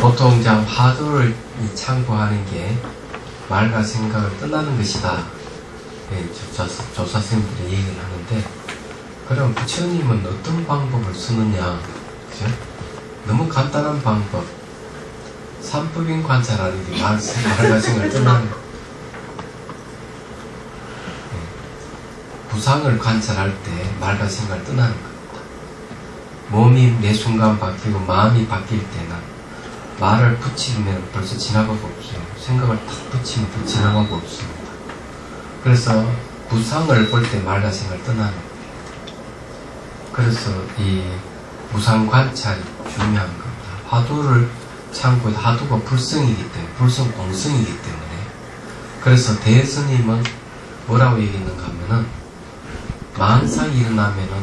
보통 이제 화두를 참고하는 게 말과 생각을 떠나는 것이다. 조사 선생님들이 얘기를 하는데, 그럼 부처님은 어떤 방법을 쓰느냐? 그죠? 너무 간단한 방법. 삼법인 관찰하는 게 말과 생각을 떠나는 거. 부상을 관찰할 때 말과 생각을 떠나는 겁니다. 몸이 매 순간 바뀌고 마음이 바뀔 때는 말을 붙이면 벌써 지나가고 없어요. 생각을 탁 붙이면 또 지나가고 없습니다. 그래서 부상을 볼 때 말과 생각을 떠나는 거예요. 그래서 이 무상 관찰이 중요한 겁니다. 화두를 참고, 화두가 불성이기 때문에, 불성 공성이기 때문에. 그래서 대스님은 뭐라고 얘기했는가 하면은, 망상이 일어나면은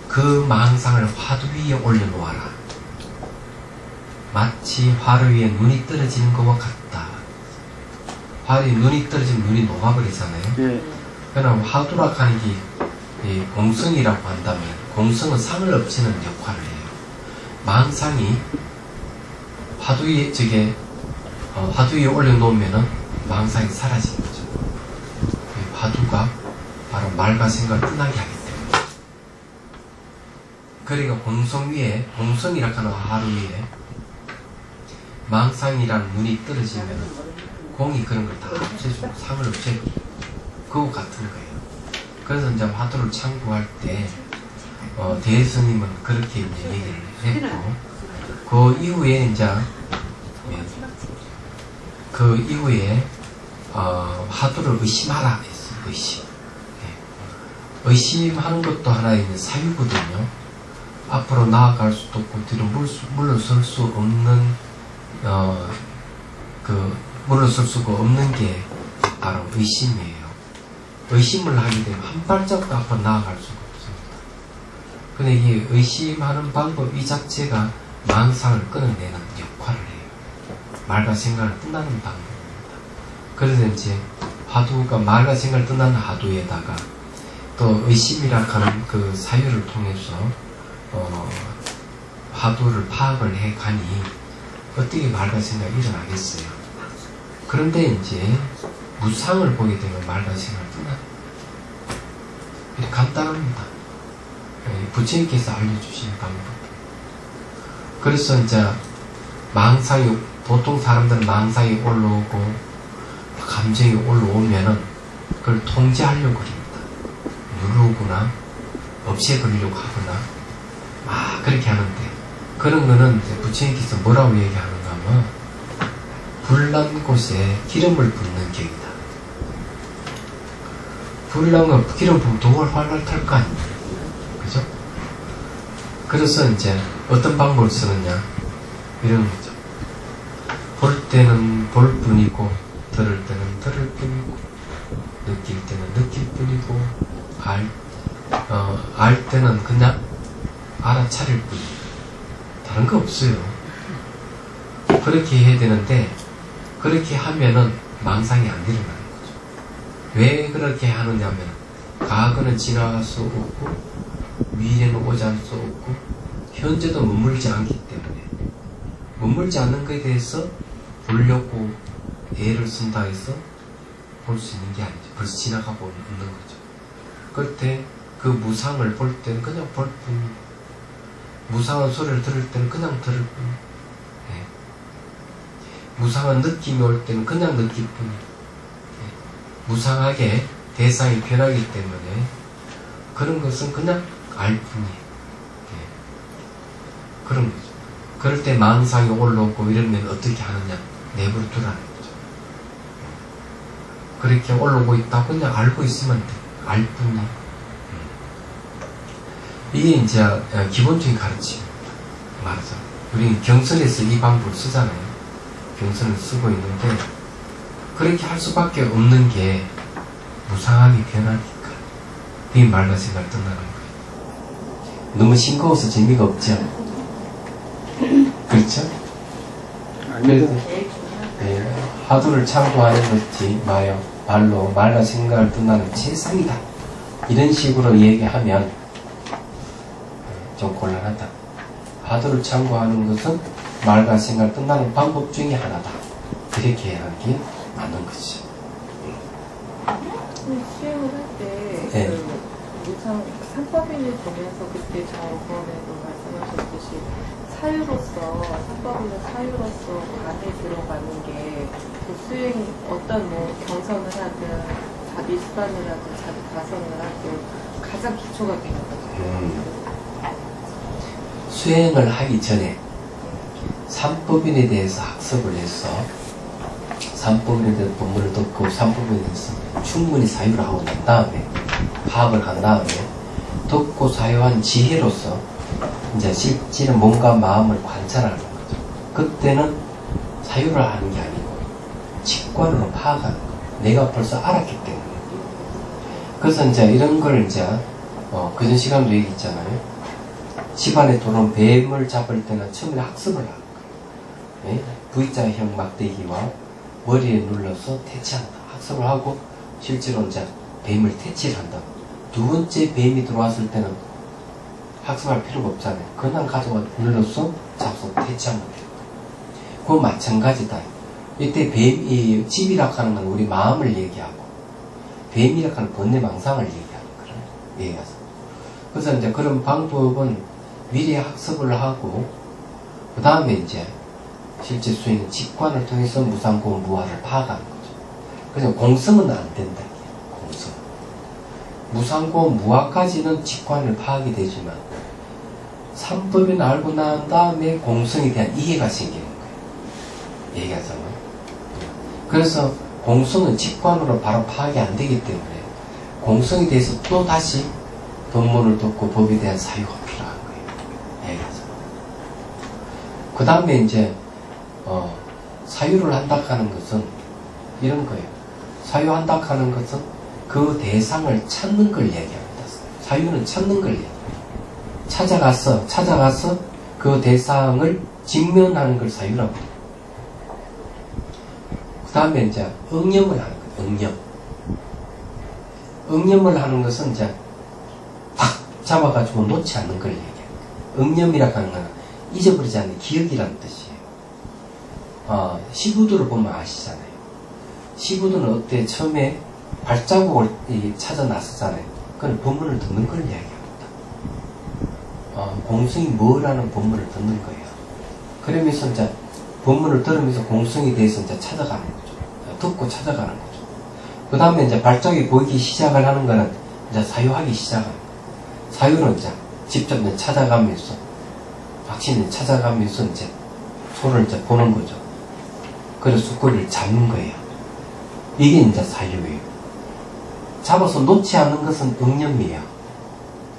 그 망상을 화두 위에 올려놓아라. 마치 화로 위에 눈이 떨어지는 것과 같다. 화로에 눈이 떨어지면 눈이 녹아버리잖아요. 그러나 화두라 하는 게 공성이라고 한다면, 공성은 상을 엎치는 역할을 해요. 망상이 화두 위에, 화두 위에 올려놓으면은 망상이 사라지는 거죠. 화두가 바로 말과 생각을 떠나게 하기 때문에. 그러니까 공성 위에, 공성이라고 하는 화두 위에 망상이라는 눈이 떨어지면 공이 그런 걸 다 없애주고 상을 없애고 그거 같은 거예요. 그래서 이제 화두를 참고할 때 대스님은 그렇게 이제 얘기를 했고, 그 이후에 이제 화두를 의심하라 했어요. 의심. 의심하는 것도 하나의 사유거든요. 앞으로 나아갈 수도 없고 뒤로 물러설 수 없는 물러설 수가 없는 게 바로 의심이에요. 의심을 하게 되면 한 발짝도 앞으로 나아갈 수가 없습니다. 근데 이게 의심하는 방법 이 자체가 망상을 끊어내는 역할을 해요. 말과 생각을 떠나는 방법입니다. 그래서 이제 화두가 말과 생각을 떠나는 화두에다가 또 의심이라 하는 그 사유를 통해서 화두를 파악을 해 가니 어떻게 말과 생각이 일어나겠어요. 그런데 이제 무상을 보게 되면 말과 생각을 떠나는 거예요. 간단합니다. 부처님께서 알려주신 방법. 그래서 이제 망상이, 보통 사람들은 망상이 올라오고 감정이 올라오면은 그걸 통제하려고 합니다. 누르거나 없애버리려고 하거나 그렇게 하는데, 그런 거는 이제 부처님께서 뭐라고 얘기하는가 하면 불난 곳에 기름을 붓는 격이다. 불나면 기름 부으면 더 활활 탈 거 아닙니까? 그죠? 그래서 이제 어떤 방법을 쓰느냐 이런 거죠. 볼 때는 볼 뿐이고, 들을 때는 들을 뿐이고, 느낄 때는 느낄 뿐이고, 알 때는 그냥 알아차릴 뿐이고, 다른 거 없어요. 그렇게 해야 되는데, 그렇게 하면은 망상이 안 일어나는 거죠. 왜 그렇게 하느냐면, 과거는 지나갈 수 없고, 미래는 오지 않을 수 없고, 현재도 머물지 않기 때문에, 머물지 않는 것에 대해서 보려고 애를 쓴다 해서 볼 수 있는 게 아니죠. 벌써 지나가고 있는 거죠. 그럴 때 그 무상을 볼 때는 그냥 볼 뿐, 무상한 소리를 들을 때는 그냥 들을 뿐, 무상한 느낌이 올 때는 그냥 느낄 뿐, 무상하게 대상이 변하기 때문에 그런 것은 그냥 알 뿐이에요. 그런 거죠. 그럴 때 망상이 올라오고 이러면 어떻게 하느냐? 내버려 두라는 거죠. 그렇게 올라오고 있다고 그냥 알고 있으면 돼. 알 뿐이에요. 이게 이제 기본적인 가르침입니다. 말하자면. 우리는 경선에서 이 방법을 쓰잖아요. 경선을 쓰고 있는데, 그렇게 할 수밖에 없는 게 무상함이 변하니까. 그게 말과 생각을 떠나는 거예요. 너무 싱거워서 재미가 없죠? 그렇죠? 그래서 화두를 참고하는 것이 말로 말과 생각을 떠나는 최상이다. 이런 식으로 얘기하면 좀 곤란하다. 화두를 참고하는 것은 말과 생각을 끝나는 방법 중에 하나다. 이렇게 하는 게 맞는 거죠. 수행을 할 때, 무상, 삼법인을 보면서 그때 저번에도 말씀하셨듯이 사유로서, 삼법인의 사유로서 안에 들어가는 게, 그 수행, 어떤 뭐 경선을 하든, 자비수반을 하든, 자비가선을 하든, 가장 기초가 되는 거죠. 수행을 하기 전에, 삼법인에 대해서 학습을 해서, 삼법인에 대한 본문을 듣고 삼법인에 대해서 충분히 사유를 하고 난 다음에 파악을 한 다음에 듣고 사유한 지혜로서 이제 실제는 몸과 마음을 관찰하는 거죠. 그때는 사유를 하는 게 아니고 직관으로 파악하는 거예요. 내가 벌써 알았기 때문에. 그래서 이제 이런 걸 이제 그전 시간도 얘기했잖아요. 집안에 들어온 뱀을 잡을 때는 처음에 학습을 하는 거예요. 예? V자형 막대기와 머리에 눌러서 퇴치한다. 학습을 하고 실제로 이제 뱀을 퇴치를 한다. 두 번째 뱀이 들어왔을 때는 학습할 필요가 없잖아요. 그냥 가져가 눌러서 잡서 퇴치하면 돼요. 그건 마찬가지다. 이때 뱀이 집이라 하는 건 우리 마음을 얘기하고 뱀이라 하는 번뇌망상을 얘기하는 거예요. 얘기해서. 그래서 이제 그런 방법은 미리 학습을 하고 그 다음에 이제 실제 수행은 직관을 통해서 무상고 무아를 파악하는 거죠. 그래서 공성은 안 된다. 공성. 무상고 무아까지는 직관을 파악이 되지만 삼법을 알고 난 다음에 공성에 대한 이해가 생기는 거예요. 얘기하자면. 그래서 공성은 직관으로 바로 파악이 안 되기 때문에 공성에 대해서 또 다시 본문을 듣고 법에 대한 사유가 필요한 거예요. 얘기하자면. 그 다음에 이제 사유를 한다 하는 것은 이런 거예요. 사유한다 하는 것은 그 대상을 찾는 걸 얘기합니다. 사유는 찾는 걸 얘기해요. 찾아가서 그 대상을 직면하는 걸 사유라고 해요. 그 다음에 이제 응념을 하는 거예요. 응념을 하는 것은 이제 딱 잡아가지고 놓지 않는 걸 얘기해요. 응념이라고 하는 건 잊어버리지 않는 기억이라는 뜻이에요. 시부도를 보면 아시잖아요. 시부도는 어때? 처음에 발자국을 찾아 나서잖아요. 그건 본문을 듣는 걸 이야기합니다. 공성이 뭐라는 본문을 듣는 거예요. 그러면서 이제 본문을 들으면서 공성에 대해서 이제 찾아가는 거죠. 듣고 찾아가는 거죠. 그 다음에 이제 발자국이 보이기 시작을 하는 거는 이제 사유하기 시작합니다. 사유는 이제 직접 찾아가면서 확신을 찾아가면서 이제 소를 이제 보는 거죠. 그래서 수꼬리를 잡는 거예요. 이게 이제 사유예요. 잡아서 놓지 않는 것은 응념이에요.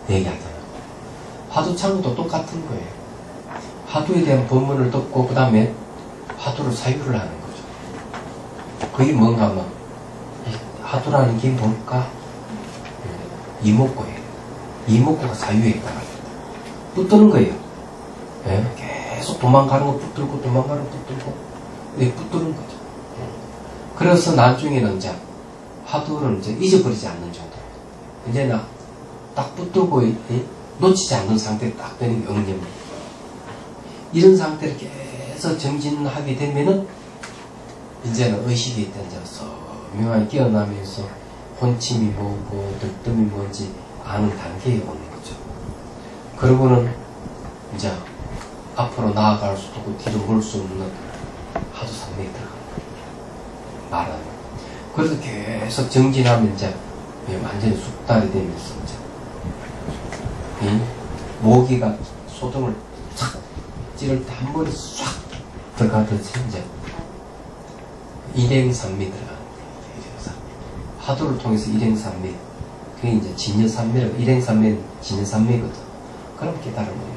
얘기하잖아요. 화두창도 똑같은 거예요. 화두에 대한 본문을 듣고 그 다음에 화두를 사유를 하는 거죠. 그게 뭔가 하면 화두라는 게 뭘까? 이목구예요. 이목구가 사유에 있다가 붙드는 거예요. 네? 계속 도망가는 거 붙들고 도망가는 거 붙들고 붙드는 거죠. 그래서 나중에는 이제 화두를 이제 잊어버리지 않는 정도. 이제는 딱 붙들고 놓치지 않는 상태에 딱 되는 게 응념. 이런 상태를 계속 정진하게 되면은 이제는 의식이 이제 서명하게 깨어나면서 혼침이 뭐고 들뜸이 뭔지 아는 단계에 오는 거죠. 그러고는 이제 앞으로 나아갈 수도 없고 뒤로 물 수 없는 하도 상태에 들어갑니다. 말하는. 그래서 계속 정진하면 이제 완전히 숙달이 되면서 이제 모기가 소등을 싹 찌를 때 한 번에 싹 들어가듯이 이제 일행산미 들어가는 거예요. 화두를 통해서 일행산미. 그게 이제 진여산미라고. 일행산미는 진여산미거든. 그럼 깨달은 거예요.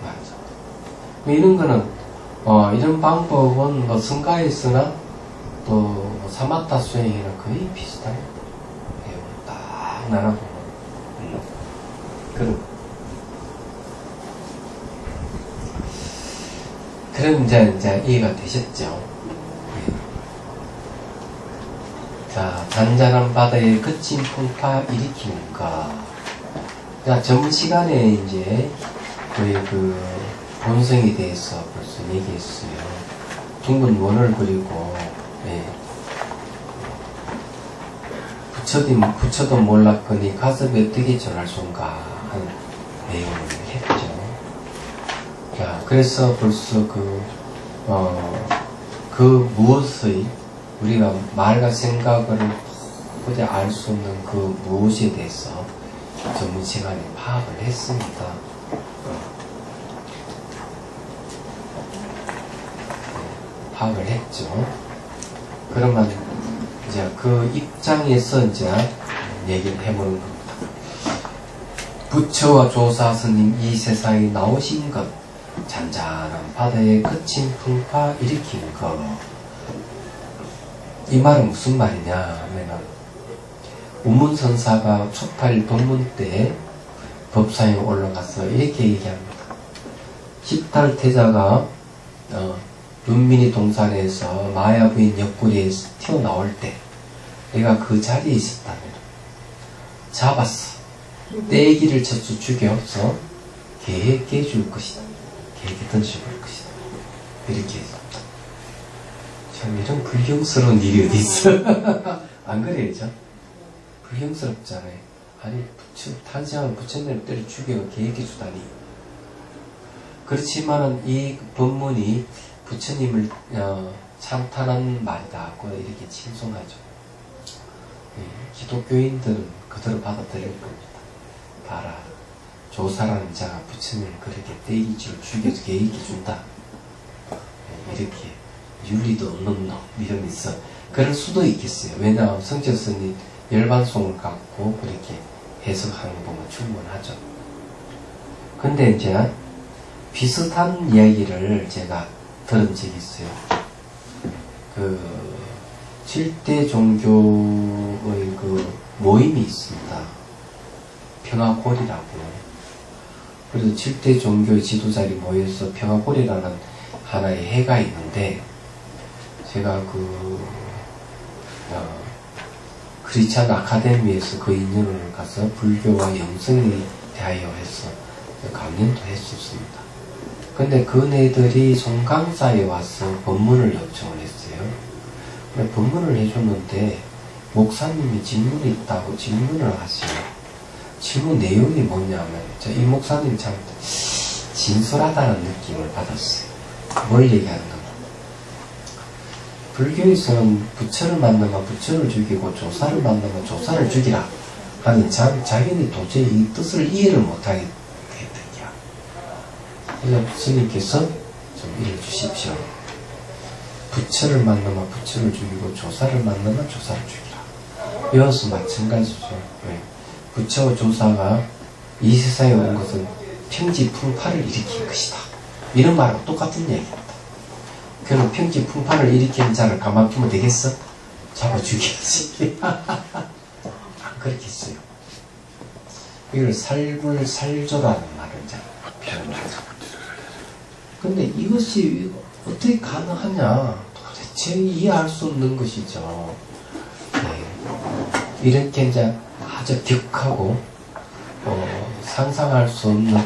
맞아. 이런 거는 이런 방법은 뭐 승가에서나 또 사마타 수행이랑 거의 비슷해요. 딱 나눠보면 그럼 이제 이해가 되셨죠? 자, 잔잔한 바다에 거친 풍파 일으키는가. 자, 전 시간에 이제 거의 본성에 대해서 벌써 얘기했어요. 둥근 원을 그리고, 예. 부처도 몰랐거니 가섭에 어떻게 전할 수인가 하는 내용을 했죠. 자, 그래서 벌써 그 무엇의 우리가 말과 생각을 도저히 알 수 없는 그 무엇에 대해서 전문 시간에 파악을 했습니다. 파악을 했죠. 그러면 이제 그 입장에서 이제 얘기를 해보는 겁니다. 부처와 조사 스님 이 세상에 나오신 것, 잔잔한 바다에 거친 풍파 일으킨 것. 이 말은 무슨 말이냐 하면은 우문선사가 초팔 법문 때 법상에 올라가서 이렇게 얘기합니다. 10달 태자가 윤민이 동산에서 마야 부인 옆구리에서 튀어나올 때 내가 그 자리에 있었다면 잡았어. 떼기를 쳐서 죽여서 개에 깨줄 것이다. 개에 던져볼 것이다. 이렇게 했습니다. 참 이런 불경스러운 일이 어디 있어? 안 그래요? 불경스럽잖아요. 아니 탄생한 부처님을 때려 죽여 개에 깨주다니. 그렇지만은 이 법문이 부처님을 찬탄한 말이다 고 이렇게 칭송하죠. 기독교인들은 그대로 받아들일 겁니다. 봐라, 조사라는 자가 부처님을 그렇게 떼기치로 죽여서 개에게 준다. 이렇게 윤리도 없는 이런 있어. 그럴 수도 있겠어요. 왜냐하면 성철스님 열반송을 갖고 그렇게 해석하는 거 보면 충분하죠. 근데 이제 비슷한 이야기를 제가 들은 적이 있어요. 그 7대 종교의 그 모임이 있습니다. 평화골이라고. 그래서 7대 종교의 지도자들이 모여서 평화골이라는 하나의 해가 있는데, 제가 크리스찬 아카데미에서 그 인연을 가서 불교와 영성에 대하여 해서 강연도 했었습니다. 근데 그네들이 송강사에 와서 법문을 요청을 했어요. 근데 법문을 해줬는데 목사님이 질문이 있다고 질문을 하시요. 질문 내용이 뭐냐면 이 목사님 참 진솔하다는 느낌을 받았어요. 뭘 얘기하는 건가? 불교에서는 부처를 만나면 부처를 죽이고 조사를 만나면 조사를 죽이라 하는 자기는 도저히 이 뜻을 이해를 못하겠다. 그래서 부처님께서 좀 이해주십시오. 부처를 만나면 부처를 죽이고 조사를 만나면 조사를 죽이라. 이것은 마찬가지죠. 네. 부처와 조사가 이 세상에 온 것은 평지풍파를 일으킨 것이다. 이런 말하고 똑같은 얘기입니다. 그럼 평지풍파를 일으키는 자를 가만두면 되겠어? 잡아 죽여야지. 안 그렇겠어요. 이걸 살불살조라는 말을 이제 표현하죠. 근데 이것이 어떻게 가능하냐? 도대체 이해할 수 없는 것이죠. 네. 이렇게 이제 아주 격하고 상상할 수 없는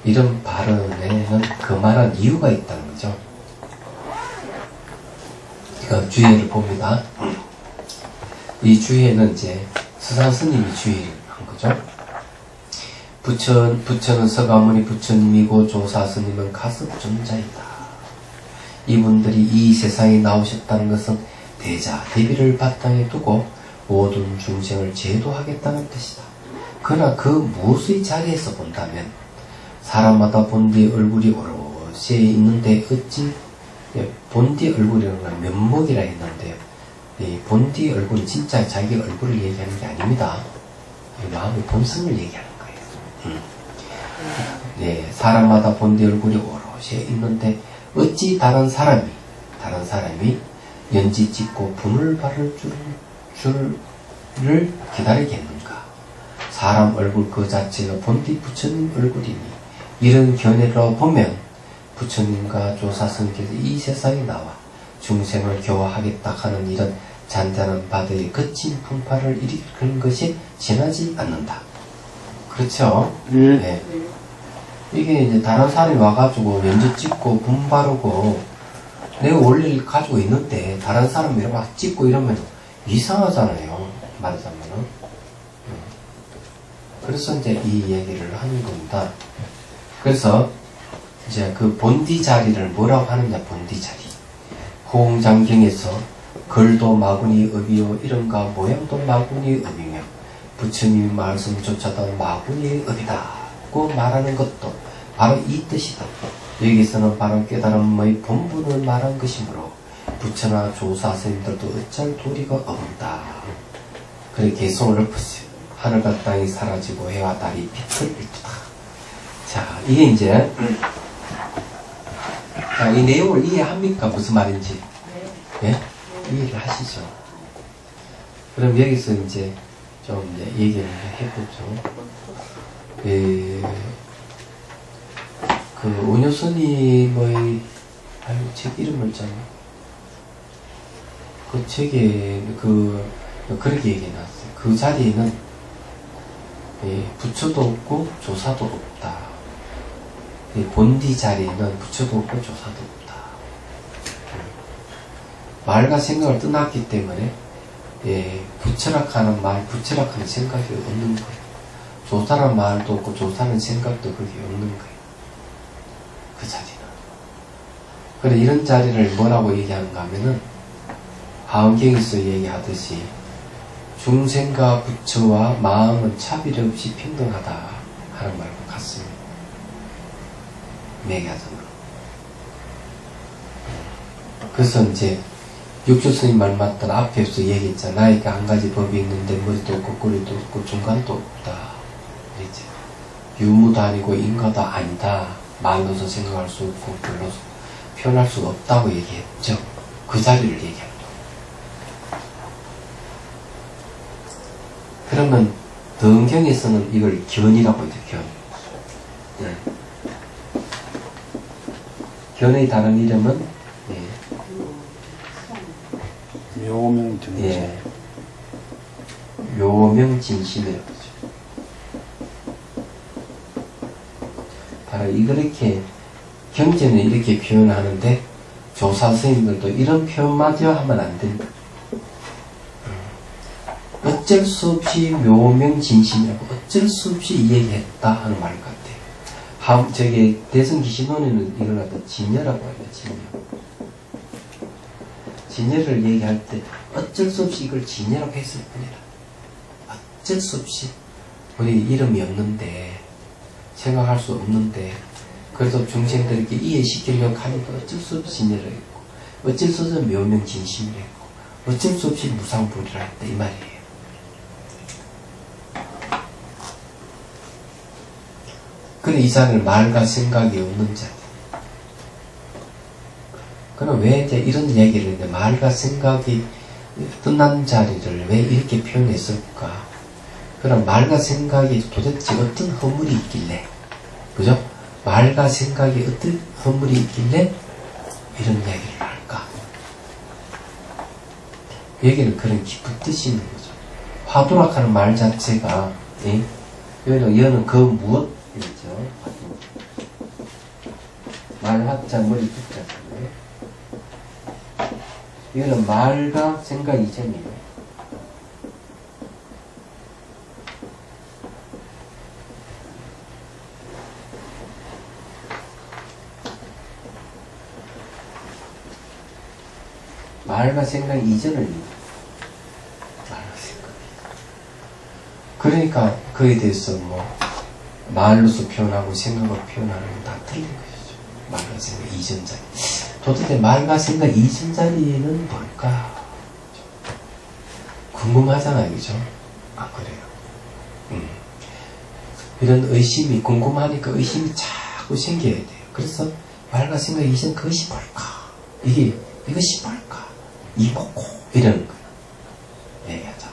이런 발언에는 그만한 이유가 있다는 거죠. 그러니까 주의를 봅니다. 이 주의는 이제 서산 스님이 주의를 한 거죠. 부처는 서가모니 부처님이고 조사 스님은 가섭존자이다. 이분들이 이 세상에 나오셨다는 것은 대자, 대비를 바탕에 두고 모든 중생을 제도하겠다는 뜻이다. 그러나 그 무엇의 자리에서 본다면 사람마다 본디의 얼굴이 오롯이 있는데 어찌 본디 얼굴이라는 건 면목이라 했는데요. 이 본디 얼굴은 진짜 자기 얼굴을 얘기하는 게 아닙니다. 마음의 본성을 얘기하는 거예요. 네, 사람마다 본디 얼굴이 오롯이 있는데 어찌 다른 사람이 연지 찍고 분을 바를 줄을 기다리겠는가? 사람 얼굴 그 자체가 본디 부처님 얼굴이니 이런 견해로 보면 부처님과 조사스님께서 이 세상에 나와 중생을 교화하겠다 하는 이런 잔잔한 바다의 거친 풍파를 일으키는 것이 지나지 않는다. 그렇죠? 네. 이게 이제 다른 사람이 와가지고 면접 찍고 분 바르고 내가 원리를 가지고 있는데 다른 사람이 이렇게 막 찍고 이러면 이상하잖아요. 말하자면은. 그래서 이제 이 얘기를 하는 겁니다. 그래서 이제 그 본디 자리를 뭐라고 하느냐, 본디 자리. 호응장경에서 글도 마구니 업이요, 이름과 모양도 마구니 업이며 부처님의 말씀조차도 마구니 업이다고 말하는 것도 바로 이 뜻이다. 여기서는 바로 깨달음의 본분을 말한 것이므로 부처나 조사 스님들도 어쩔 도리가 없다. 그래 개성을 엎으세요. 하늘과 땅이 사라지고 해와 달이 빛을 일투다. 자, 이게 이제 자, 이 내용을 이해합니까? 무슨 말인지? 예? 이해를 하시죠? 그럼 여기서 이제 좀 이제 얘기를 해보죠. 그 오녀스님의 책 이름을 좀 그 책에 그렇게 얘기 나왔어요. 그 자리에는 부처도 없고 조사도 없다. 본디 자리에는 부처도 없고 조사도 없다. 말과 생각을 떠났기 때문에 부처락하는 말, 부처락하는 생각이 없는 거예요. 조사란 말도 없고 조사는 생각도 그게 없는 거예요. 그 자리는. 그래 이런 자리를 뭐라고 얘기하는가 하면은 화엄경에서 얘기하듯이 중생과 부처와 마음은 차별 없이 평등하다 하는 말과 같습니다. 매개하잖아. 그래서 이제 육조스님 말 맞다가 앞에서 얘기했잖아. 나에게 한 가지 법이 있는데 머리도 없고 꼬리도 없고 중간도 없다. 그랬지. 유무도 아니고 인과도 아니다. 말로서 생각할 수 없고 글로서 표현할 수가 없다고 얘기했죠. 그 자리를 얘기합니다. 그러면 등경에서는 이걸 견이라고 해요. 견. 네. 견의 다른 이름은 묘명진심. 예. 묘명진심이라고 하죠. 바로 이렇게 경전은 이렇게 표현하는데 조사 선생님들도 이런 표현마저 하면 안 된다. 어쩔 수 없이 묘명진심이라고 어쩔 수 없이 이 얘기했다 하는 말 같아요. 저기 대승기신론에는 이걸 갖다 진여라고 해요. 진여. 진여를 얘기할 때 어쩔 수 없이 이걸 진여라고 했을 뿐이라. 어쩔 수 없이 우리 이름이 없는데 생각할 수 없는데 그래도 중생들에게 이해시키려고 하니까 어쩔 수 없이 진여를 했고 어쩔 수 없이 묘명진심을 했고 어쩔 수 없이 무상불이라 했다 이 말이에요. 그래 이 자리는 말과 생각이 없는 자리. 그럼 왜 이제 이런 얘기를 했는데 말과 생각이 끝난 자리를 왜 이렇게 표현했을까? 그럼 말과 생각이 도대체 어떤 허물이 있길래, 그죠? 말과 생각이 어떤 허물이 있길래 이런 얘기를 할까? 여기는 그런 깊은 뜻이 있는 거죠. 화두락하는 말 자체가, 여기는 그 무엇? 이죠. 말학자 머리 붙자잖아요. 이거는 말과 생각 이전이에요. 말과 생각 이전을 말과 생각. 그러니까 그에 대해서 뭐 말로서 표현하고 생각으로 표현하는 건 다 틀린 것이죠. 말과 생각 이전 자리. 도대체 말과 생각 이전 자리는 뭘까? 궁금하잖아요, 그죠? 아, 그래요. 이런 의심이 궁금하니까 의심이 자꾸 생겨야 돼요. 그래서 말과 생각 이전 그것이 뭘까? 이것이 뭘까? 이거고 이러는 거예요. 얘기하자.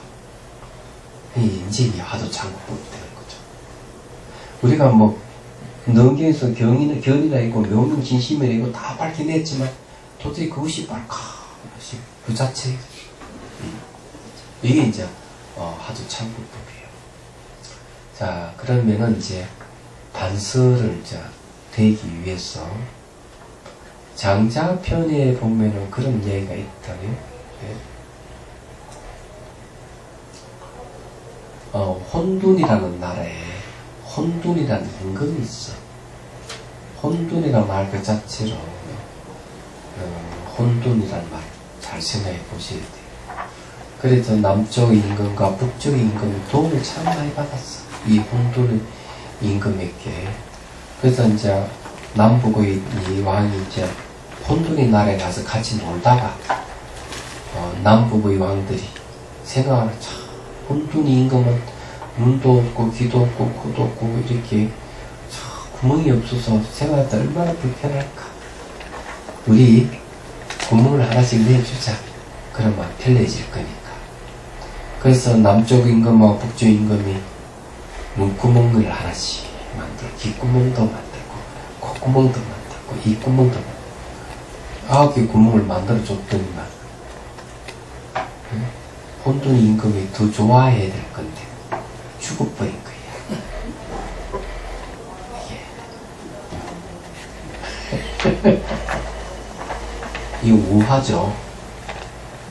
이제 화두 창고법 되는 거죠. 우리가 뭐 능경에서 견이라 있고 묘명진심이라 있고 다 밝혀냈지만 도대체 그것이 뭘까? 그 자체 이게 이제 화두 창고법이에요. 자, 그러면은 이제 단서를 이제 되기 위해서 장자편에 보면은 그런 얘기가 있다요. 네. 혼둔이라는 나라에 혼둔이라는 임금이 있어. 혼둔이라는 말 그 자체로 혼둔이라는 말 잘 생각해 보셔야 돼요. 그래서 남쪽 임금과 북쪽 임금이 도움을 참 많이 받았어. 이 혼둔 임금에게. 그래서 이제 남북의 이 왕이 이제 혼둔이 나라에 가서 같이 놀다가 남북의 왕들이 생각하는 참 혼둔이 임금은 눈도 없고 귀도 없고 코도 없고 이렇게 참 구멍이 없어서 생각할 때 얼마나 불편할까. 우리 구멍을 하나씩 내주자. 그러면 편해질 거니까. 그래서 남쪽 임금하고 북쪽 임금이 눈구멍을 하나씩 만들고 귓구멍도 만들고 콧구멍도 만들고 입구멍도 만들고 9개 구멍을 만들어 줬더니만 혼돈 임금이 더 좋아해야 될 건데 죽어버린 거야. 이 우화죠.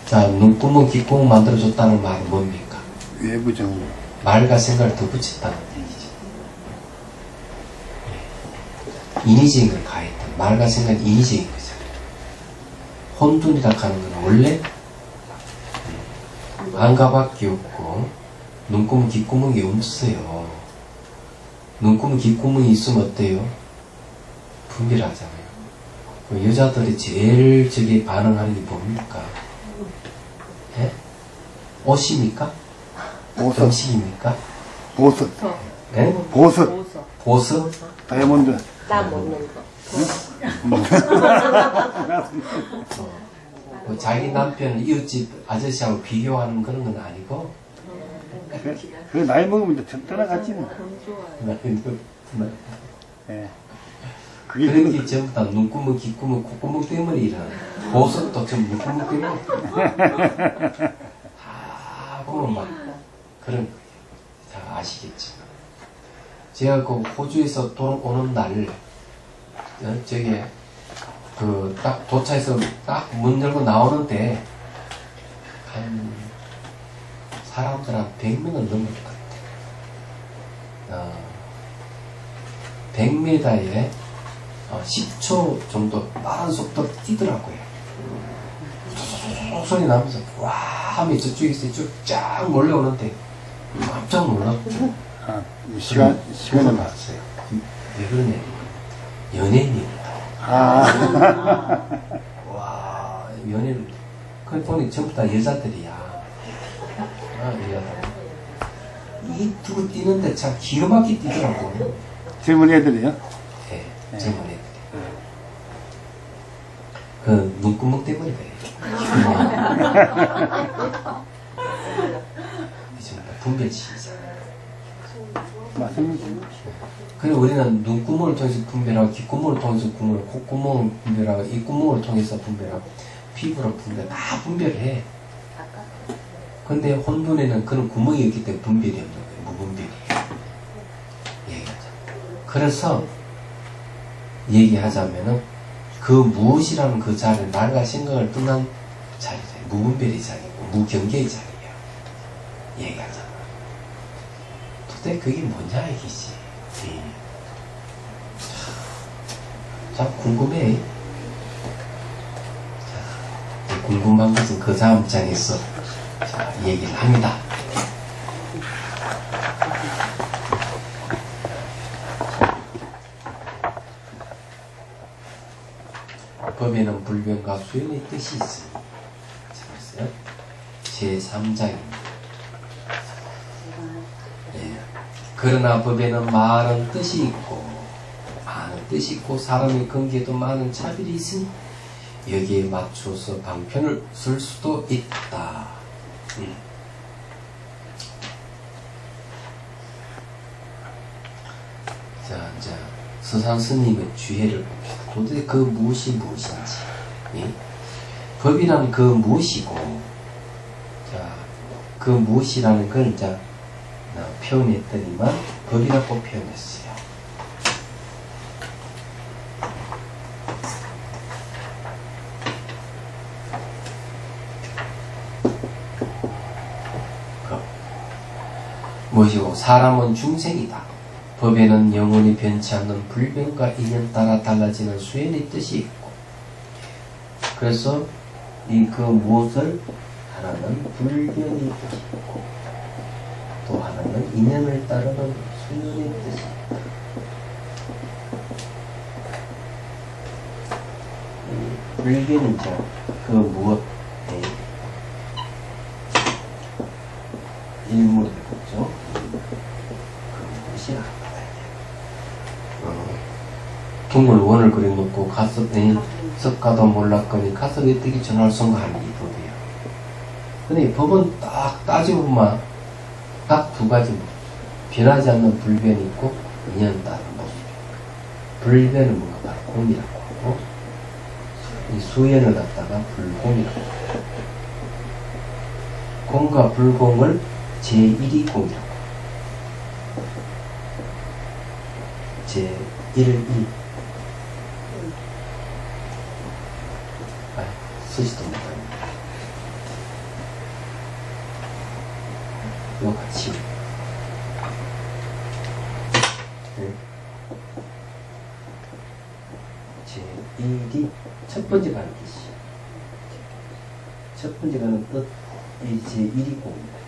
자, 눈구멍 귓구멍 만들어 줬다는 말은 뭡니까? 외부적으로 말과 생각을 더 붙였다는 얘기죠. 인위적인 걸 가했다. 말과 생각이 인위적인 거죠. 혼돈이라 하는 건 원래 안가밖에 없고 눈구멍 귓구멍이 없어요. 눈구멍 귓구멍이 있으면 어때요? 분별하잖아요. 여자들이 제일 저기 반응하는 게 뭡니까? 예? 옷입니까? 보석, 음식입니까? 보석, 예? 보석, 보석? 다이아몬드. 나 먹는 거. 자기 남편 이웃집 아저씨하고 비교하는 그런 건 아니고 그 나이 먹으면 이제 떠나갔지 뭐. 돈 좋아해. 예. 그런 게 전부 다 눈구멍, 귓구멍, 콧구멍 때문에 일어나요. 보석도 전부 눈구멍 때문에. 보면 막 그런 거예요. 다 아시겠지만. 제가 그 호주에서 오는 날, 저기, 딱 도착해서 딱 문 열고 나오는데, 한, 사람들 한 100명은 넘을 것 같아. 100m에 10초 정도 빠른 속도로 뛰더라고요. 소리 나면서 와 하면 저쪽에서 쫙 몰려오는데 깜짝 놀랐죠. 아, 시간을 봤어요. 왜 그러냐? 연예인입니다. 와 연예인. 그 보니 전부 다 여자들이야. 여자들. 이 두고 뛰는데 참 기가 막히게 뛰더라고. 젊은 애들이요? 네, 젊은 애들. 그 눈구멍 때문에 그래요. 분별치이잖아. 맞습니다. 그래서 우리는 눈구멍을 통해서 분별하고, 귓구멍을 통해서 구멍을, 콧구멍을 분별하고, 입구멍을 통해서 분별하고, 피부로 분별, 다 분별을 해. 근데 혼돈에는 그런 구멍이 없기 때문에 분별이 없는 거예요. 무분별이에요. 얘기하자. 그래서, 얘기하자면은, 그 무엇이라는 그 자리는 말과 생각을 떠난 자리다. 무분별의 자리고, 무경계의 자리야. 얘기하자. 도대체 그게 뭐냐, 이기지. 자, 궁금해. 자, 궁금한 것은 그 다음 장에서 자, 얘기를 합니다. 법에는 불변과 수연의 뜻이 있습니다. 자, 제3장입니다. 네. 그러나 법에는 많은 뜻이 있고 많은 뜻이 있고 사람의 관계에도 많은 차별이 있으니 여기에 맞춰서 방편을 쓸 수도 있다. 자, 이제 서산 스님의 주해를 봅시다. 도대체 그 무엇이 무엇인지. 법이란 그 무엇이고, 자, 그 무엇이라는 걸 이제 표현했더니만 법이라고 표현했어요. 무엇이고 사람은 중생이다. 법에는 영원히 변치 않는 불변과 인연 따라 달라지는 수연의 뜻이 있고, 그래서 이 그 무엇을 하나는 불변이 있고 또 하나는 인연을 따르는 수연의 뜻이 있다. 이 불변은 자 그 무엇에 일물을 보죠. 그 무엇이라 동물 원을 그려놓고 가섭 석가도 몰랐거니 가섭에 뜨기 전할 성가하는 이 법이에요. 근데 이 법은 딱 따져보면 딱 두 가지 모습. 변하지 않는 불변이 있고 인연 따른 모습. 불변은 뭔가 바로 공이라고 하고, 이 수연을 갖다가 불공이라고 하고, 공과 불공을 제1이 공이라고 하고, 제1이 쓰지도 못합니다. 이거 같이 제1이 첫 번째 가는 뜻이, 첫 번째 가는 뜻, 이 제1이 공입니다.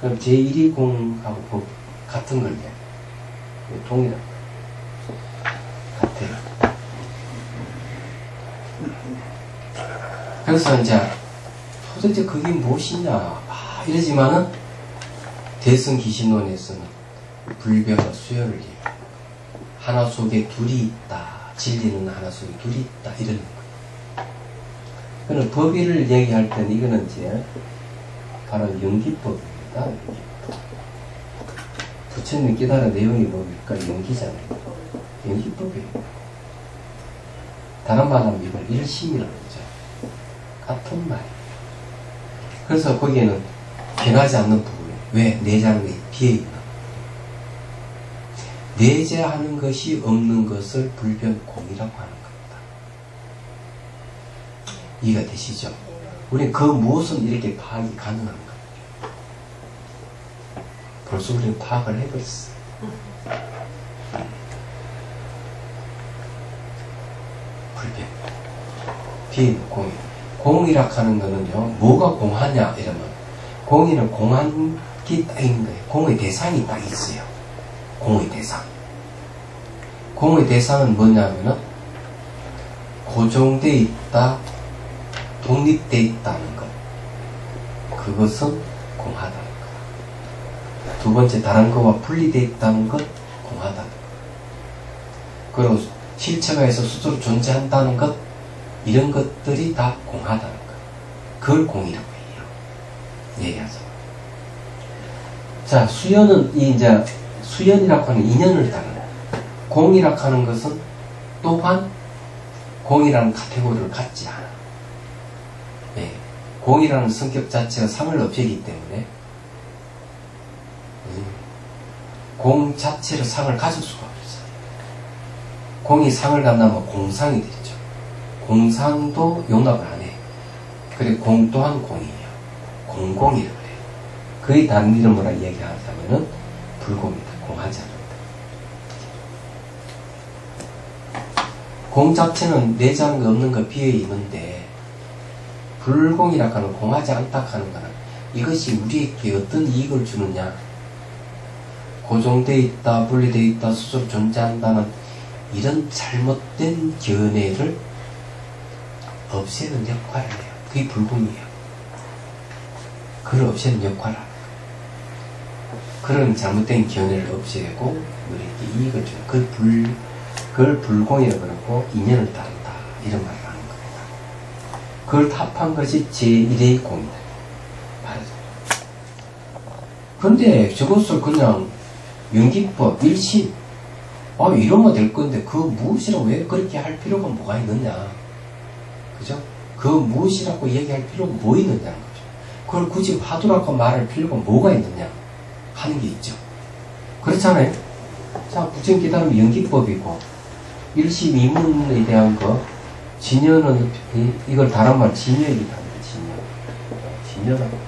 그럼 제1이 공하고 같은 걸요. 동일한 같아요. 그래서 이제 도대체 그게 무엇이냐 이러지만은 대승기신론에서는 불변과 수연을 얘기해요. 하나 속에 둘이 있다. 진리는 하나 속에 둘이 있다. 이러는 거예요. 그는 법의를 얘기할 때는 이거는 이제 바로 연기법입니다. 부처님이 깨달은 내용이 뭡니까? 연기잖아요. 연기법이에요. 다른 말하면 이걸 일심이라고 그러죠. 같은 말. 그래서 거기에는 변하지 않는 부분. 왜? 내재하는 비어있나? 내재하는 것이 없는 것을 불변공이라고 하는 겁니다. 이해가 되시죠? 우리는 그 무엇은 이렇게 파악이 가능한 겁니다. 벌써 우리는 파악을 해버렸어요. 불변. 비어있는 공이. 공이라 하는 거는요, 뭐가 공하냐 이러면 공이는 공한 게 딱 있는 거예요. 공의 대상이 딱 있어요. 공의 대상. 공의 대상은 뭐냐면은 고정되어 있다, 독립되어 있다는 것. 그것은 공하다는 것. 두 번째, 다른 것과 분리되어 있다는 것, 공하다는 것. 그리고 실체가에서 스스로 존재한다는 것, 이런 것들이 다 공하다는 것. 그걸 공이라고 해요. 얘기하죠. 자, 수연은 이제 수연이라고 하는 인연을 따르는, 공이라고 하는 것은 또한 공이라는 카테고리를 갖지 않아. 예. 공이라는 성격 자체가 상을 없애기 때문에 공 자체로 상을 가질 수가 없어요. 공이 상을 갖는다면 공상이 되죠. 공상도 용납을 안 해. 그리고 공 또한 공이에요. 공공이라고 해요. 그의 다른 이름으로 얘기하자면은 불공이다. 공하지 않는다. 공 자체는 내재하는 거 없는 거 비어 있는데, 불공이라고 하는 공하지 않다 하는 거는 이것이 우리에게 어떤 이익을 주느냐, 고정되어 있다, 분리되어 있다, 스스로 존재한다는 이런 잘못된 견해를 없애는 역할을 해요. 그게 불공이에요. 그걸 없애는 역할을 합니다. 그런 잘못된 견해를 없애고 우리에게 이익을 주는 그걸 불공이라고 그러고 인연을 따른다 이런 말을 하는 겁니다. 그걸 합한 것이 제1의 공이다. 말하죠. 근데 저것을 그냥 연기법, 일심 이러면 될 건데 그 무엇이라고 왜 그렇게 할 필요가 뭐가 있느냐. 그죠? 그 무엇이라고 얘기할 필요가 뭐 있느냐는 거죠. 그걸 굳이 화두라고 말할 필요가 뭐가 있느냐 하는 게 있죠. 그렇잖아요. 자, 부처님께다는 연기법이고 일심 이문에 대한 거, 진여는 이걸 다른 말 진여이기도 합니다. 진여라고.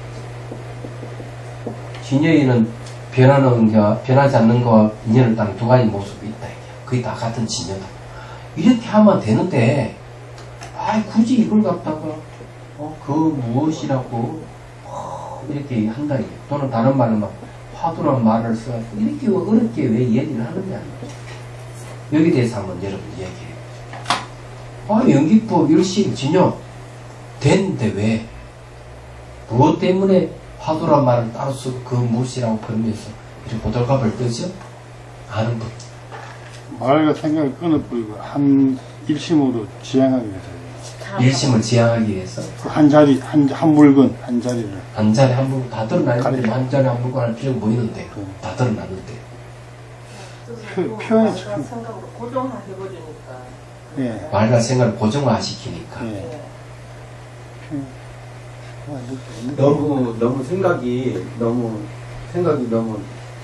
진여에는 변하지 않는 거와 인연을 따른 두 가지 모습이 있다. 그게 다 같은 진여다. 이렇게 하면 되는데, 굳이 이걸 갖다가, 그 무엇이라고, 이렇게 한다. 또는 다른 말로 막, 화두란 말을 써가지고, 이렇게 어렵게 왜 얘기를 하느냐. 여기 대해서 한번 여러분 얘기해요. 연기법, 일심, 진여, 됐는데 왜? 무엇 때문에 화두란 말을 따로 쓰고 그 무엇이라고 그러면서 이렇게 고들갑을 뜨죠? 아는 법. 말과 생각을 끊어버리고 한 일심으로 지향하기 위해서. 일심을 지향하기 위해서? 한 자리, 한 물건, 한 자리를. 한 자리 한 물건, 다 드러나는데 한 자리 한 물건 할 필요가 뭐 있는데? 다 드러났는데. 표현이 참. 생각으로 고정화해버리니까. 예. 말과 생각을 고정화시키니까. 예. 너무 생각이 너무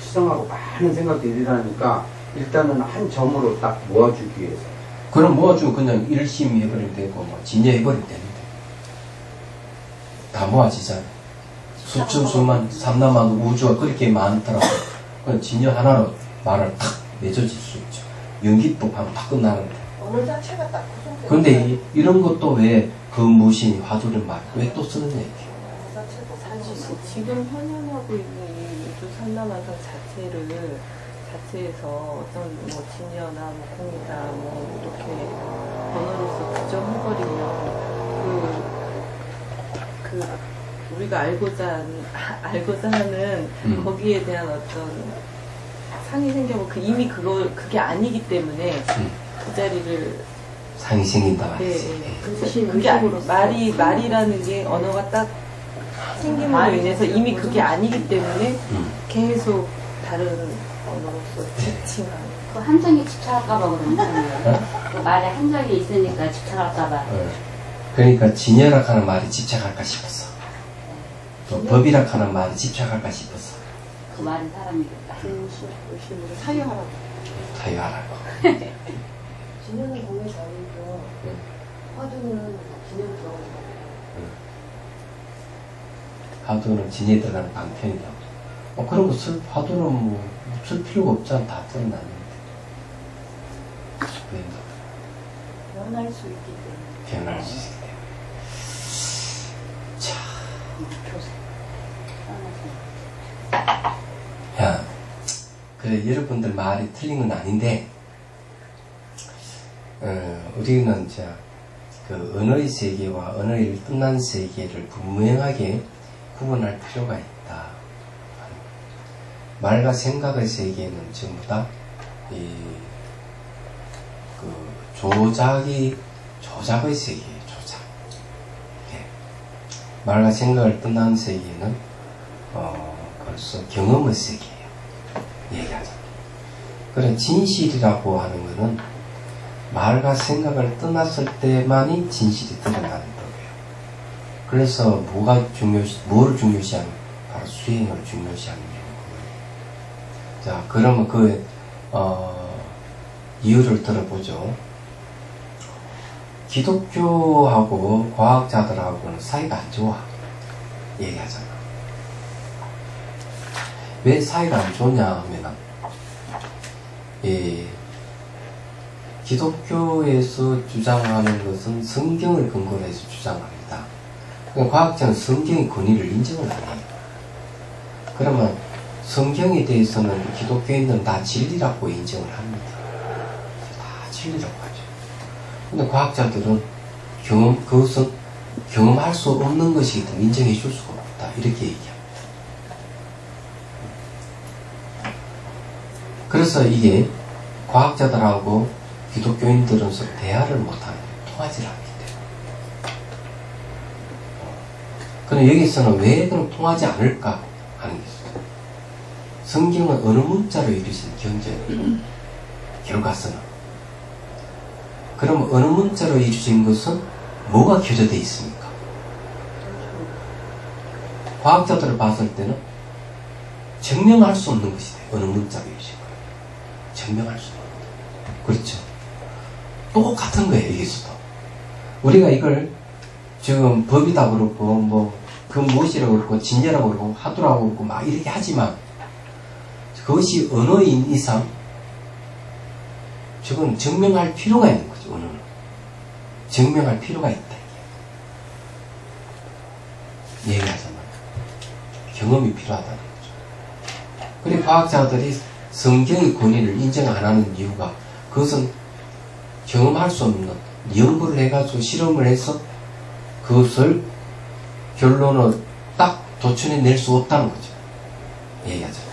시성하고 많은 생각들이 일어나니까 일단은 한 점으로 딱 모아주기 위해서. 그럼 모아주고 그냥 일심 해버리면 되고, 진여 해버리면 되는데. 다 모아지잖아. 수만, 삼남한 우주가 그렇게 많더라고. 그럼 진여 하나로 말을 탁 맺어질 수 있죠. 연기법 하면 다 끝나는데. 오늘 자체가 딱 고정되는 그런데 이런 것도 왜 그 무신 화두를 말, 왜 또 쓰느냐, 이게. 사실 지금 현현하고 있는 이 우주 삼라만상 자체에서 어떤 뭐 진여나 뭐 공이다 뭐 이렇게 번호로서 규정해버리면 우리가 알고자 하는 거기에 대한 어떤 상이 생겨면 이미 그게 아니기 때문에 그 자리를 상이 생긴다 네, 말이지. 그게 말이라는 게 언어가 딱 생김으로 인해서 이미 그게 아니기 때문에 계속 다른 언어로서 지칭하는. 그 함정에 집착할까봐 그런 거예요. 그 말에 함정이 있으니까 집착할까봐. 그러니까 진여라 하는 말이 집착할까 싶었어. 또 법이라 하는 말이 집착할까 싶었어. 그 말은 사람이겠다. 의심으로 사유하라고. 사유하라고. 진여는 공의 자리고 화두는 진여 들어가는 화두는 진여에 들어가는 방편이다. 그런 거 화두는 쓸 필요가 없잖아. 다 드러나는데. 변할 수 있기 때문에. 변할 수 있기 때문에. 자. 야, 그래, 여러분들 말이 틀린 건 아닌데, 우리는 그 언어의 세계와 언어의 끝난 세계를 분명하게 구분할 필요가 있다. 말과 생각의 세계는 전부 다 조작의 세계예요. 조작. 네. 말과 생각을 끝난 세계는 벌써 경험의 세계예요. 얘기하자. 그래, 진실이라고 하는 것은 말과 생각을 떠났을 때만이 진실이 드러나는 거예요. 그래서 뭐를 중요시하는? 바로 수행을 중요시하는 거예요. 자, 그러면 이유를 들어보죠. 기독교하고 과학자들하고는 사이가 안 좋아. 얘기하잖아. 왜 사이가 안 좋냐 하면은, 기독교에서 주장하는 것은 성경을 근거로 해서 주장합니다. 그러니까 과학자는 성경의 권위를 인정을 안 해요. 그러면 성경에 대해서는 기독교인들은 다 진리라고 인정을 합니다. 다 진리라고 하죠. 근데 과학자들은 그것은 경험할 수 없는 것이기 때문에 인정해 줄 수가 없다. 이렇게 얘기합니다. 그래서 이게 과학자들하고 기독교인들은 서로 대화를 못하는, 통하지 않기 때문에. 그럼 여기서는 왜 그럼 통하지 않을까 하는 게 있어요. 성경은 어느 문자로 이루어진 경전이에요. 결과서는. 그럼 어느 문자로 이루어진 것은 뭐가 교제되어 있습니까? 과학자들을 봤을 때는 증명할 수 없는 것이 돼요. 어느 문자로 이루어진 거예요. 증명할 수 없는 거예요. 그렇죠? 똑같은 거예요, 여기서도. 우리가 이걸 지금 법이다 그렇고, 그 무엇이라고 그러고 진여라고 그러고 화두라고 그러고 막 이렇게 하지만 그것이 언어인 이상 저건 증명할 필요가 있는 거죠. 언어는 증명할 필요가 있다. 얘기하자면 경험이 필요하다는 거죠. 그래 과학자들이 성경의 권위를 인정 안 하는 이유가 그것은 경험할 수 없는 연구를 해가지고 실험을 해서 그것을 결론을 딱 도출해낼 수 없다는 거죠. 얘기하자면.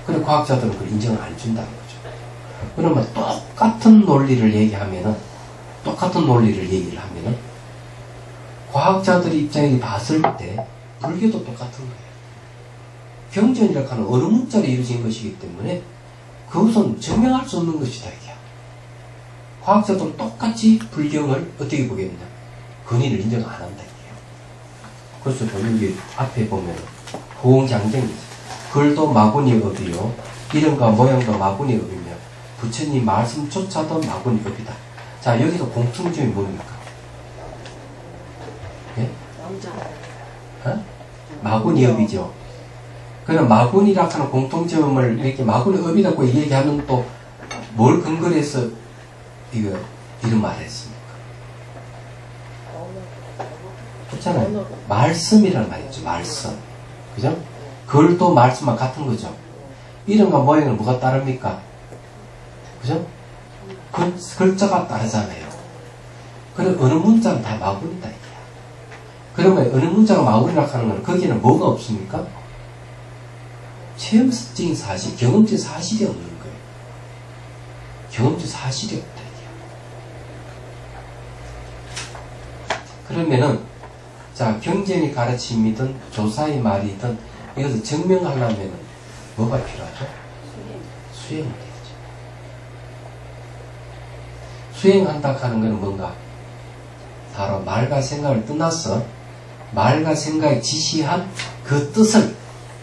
그래 과학자들은 그걸 인정을 안 준다는 거죠. 그러면 똑같은 논리를 얘기하면은 얘기를 하면은 과학자들 입장에 봤을 때 불교도 똑같은 거예요. 경전이라고 하는 어느 문자로 이루어진 것이기 때문에 그것은 증명할 수 없는 것이다 이게. 과학자들은 똑같이 불경을 어떻게 보겠냐? 근위를 인정 안 한다 이게요. 그래서 여기 앞에 보면 호응장정이죠. 글도 마구니 업이요. 이름과 모양도 마구니 업이며 부처님 말씀조차도 마구니 업이다. 자 여기서 공통점이 뭡니까? 예? 어? 마구니 업이죠. 그럼 마구니라고 하는 공통점을 이렇게 마구니 업이라고 얘기하면 또 뭘 근거로 해서 이런 말을 했습니까? 그렇잖아요. 말씀이라는 말이죠. 말씀. 그죠? 글도 말씀과 같은 거죠. 이름과 모양은 뭐가 다릅니까? 그죠? 글자가 다르잖아요. 그럼 어느 문자는 다 마구니다 이게. 그러면 어느 문자가 마구니라고 하는 건 거기에는 뭐가 없습니까? 체험적인 사실, 경험적 사실이 없는 거예요. 경험적 사실이 없다 이게. 그러면은 자 경전이 가르침이든 조사의 말이든 이것을 증명하려면 뭐가 필요하죠? 수행을 해야죠. 수행한다 하는 것은 뭔가? 바로 말과 생각을 떠나서 말과 생각이 지시한 그 뜻을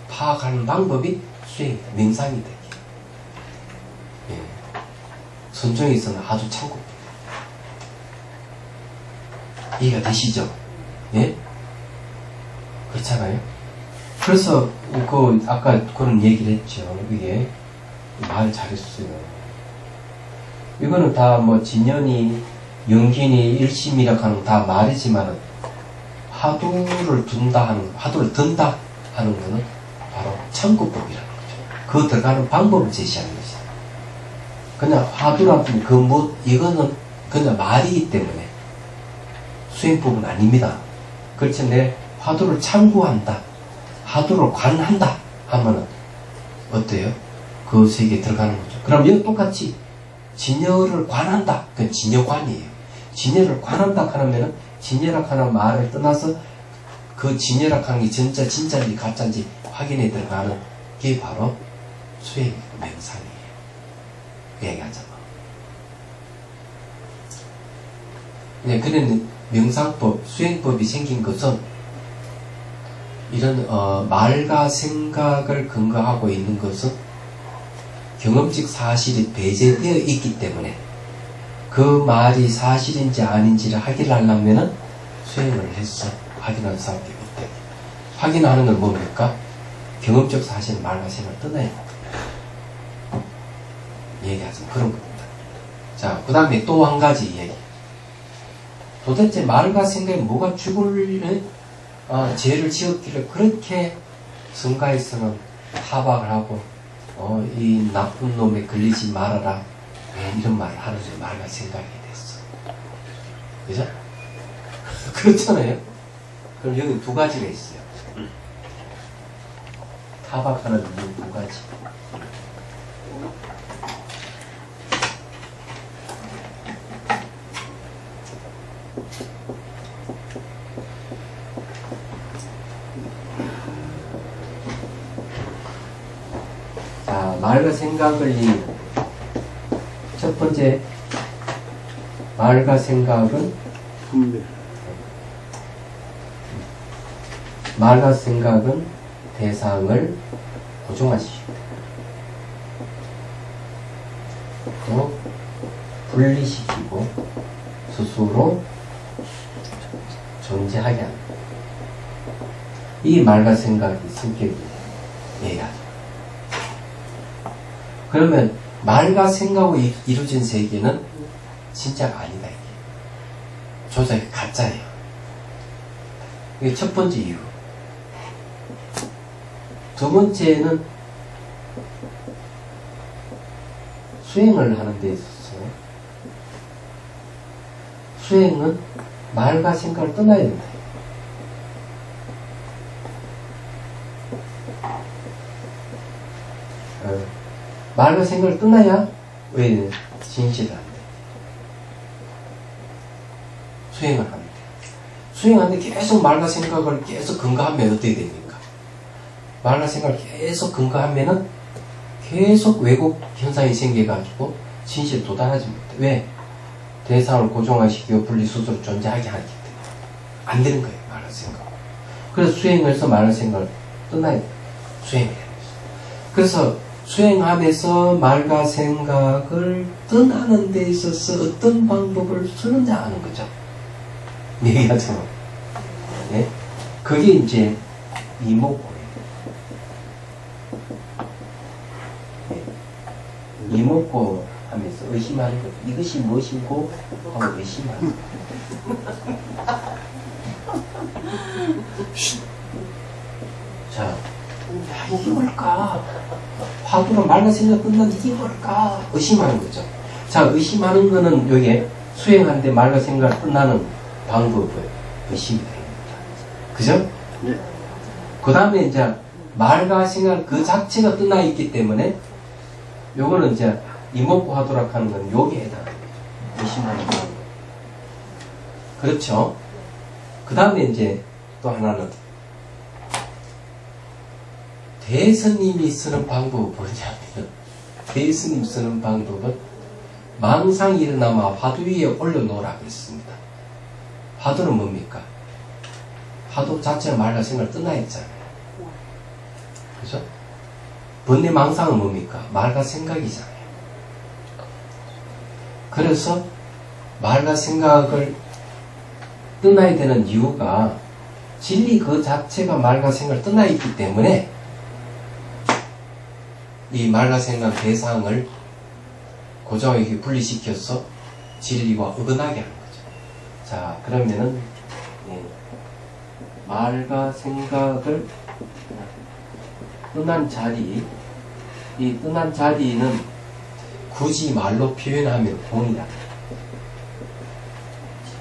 파악하는 방법이 수행이다. 명상이다. 예. 선종에서는 아주 참고 이해가 되시죠? 예? 그렇잖아요? 그래서 아까 그런 얘기를 했죠. 이게 말 잘했어요. 이거는 다 뭐 진연이 영긴이 일심이라고 하는 다 말이지만은 화두를 든다 하는 거는 바로 참고법이라는 거죠. 그 들어가는 방법을 제시하는 것이다. 그냥 화두라는 이거는 그냥 말이기 때문에 수행법은 아닙니다. 그렇지 내 화두를 참고한다, 화두를 관한다 하면은 어때요? 그 세계에 들어가는 거죠. 그럼 여기 똑같이 진여를 관한다. 그건 진여관이에요. 진여를 관한다 하면은 진여라고 하는 말을 떠나서 그 진여라고 하는 게 진짜인지 가짜인지 확인해 들어가는 게 바로 수행 명상이에요. 얘기하자면. 네, 그런 명상법, 수행법이 생긴 것은 이런 말과 생각을 근거하고 있는 것은 경험적 사실이 배제되어 있기 때문에 그 말이 사실인지 아닌지를 확인하려면 수행을 해서 확인하는 사람이 없대. 확인하는 건 뭡니까? 경험적 사실은 말과 생각을 떠나야 합니다. 얘기하자면 그런 겁니다. 자, 그 다음에 또 한 가지 얘기. 도대체 말과 생각에 뭐가 죽을 죄를 지었길래 그렇게 성가에서는 타박을 하고 이 나쁜 놈에 걸리지 말아라 이런 말을 하는지 말과 생각이 됐어. 그죠? 그렇잖아요. 그럼 여기 두 가지가 있어요. 타박하는 이유 두 가지. 자, 말과 생각을 첫 번째 말과 생각은 말과 생각은 대상을 고정화시킨다. 또 분리시키고 스스로 존재하게 한다. 이 말과 생각이 성격이 예야죠. 그러면 말과 생각으로 이루어진 세계는 진짜가 아니다. 이게 조작이 가짜예요. 이게 첫 번째 이유. 두 번째는 수행을 하는 데 있어서 수행은 말과 생각을 떠나야 된다. 말과 생각을 떠나야 왜 진실을 한대. 수행을 하는데 수행하는데 계속 말과 생각을 계속 근거하면 어떻게 됩니까? 말과 생각을 계속 근거하면은 계속 왜곡 현상이 생겨가지고 진실에 도달하지 못해. 왜? 대상을 고정화시키고 분리수소로 존재하게 하기 때문에 안 되는 거예요. 말과 생각. 그래서 수행해서 말과 생각을 떠나야 돼요. 수행해야 돼요. 그래서 수행하면서 말과 생각을 떠나는 데 있어서 어떤 방법을 쓰느냐 하는 거죠. 얘기하죠. 네? 그게 이제 이목고예요. 네. 이목고 하면서 의심하는 것. 이것이 무엇이고 하고 의심하는 것. 자, 이게 뭘까? 화두로 말과 생각 끝난 이게 뭘까? 의심하는 거죠. 자, 의심하는 거는 여기에 수행하는데 말과 생각 끝나는 방법을 의심이 됩니다. 그죠? 네. 그 다음에 이제 말과 생각 그 자체가 끝나 있기 때문에 요거는 이제 이목구 하도록 하는 건 여기에 해당합니다. 의심하는 방법. 그렇죠? 그 다음에 이제 또 하나는 대스님이 쓰는 방법은 뭐냐면 대스님 쓰는 방법은 망상이 일어나면 화두 위에 올려놓으라고 했습니다. 화두는 뭡니까? 화두 자체가 말과 생각을 떠나 있잖아요. 그죠? 번뇌 망상은 뭡니까? 말과 생각이잖아요. 그래서 말과 생각을 떠나야 되는 이유가 진리 그 자체가 말과 생각을 떠나 있기 때문에 이 말과 생각 대상을 고정하게 분리시켜서 진리와 어긋나게 하는 거죠. 자, 그러면은 말과 생각을 떠난 자리, 이 떠난 자리는 굳이 말로 표현하면 공이다.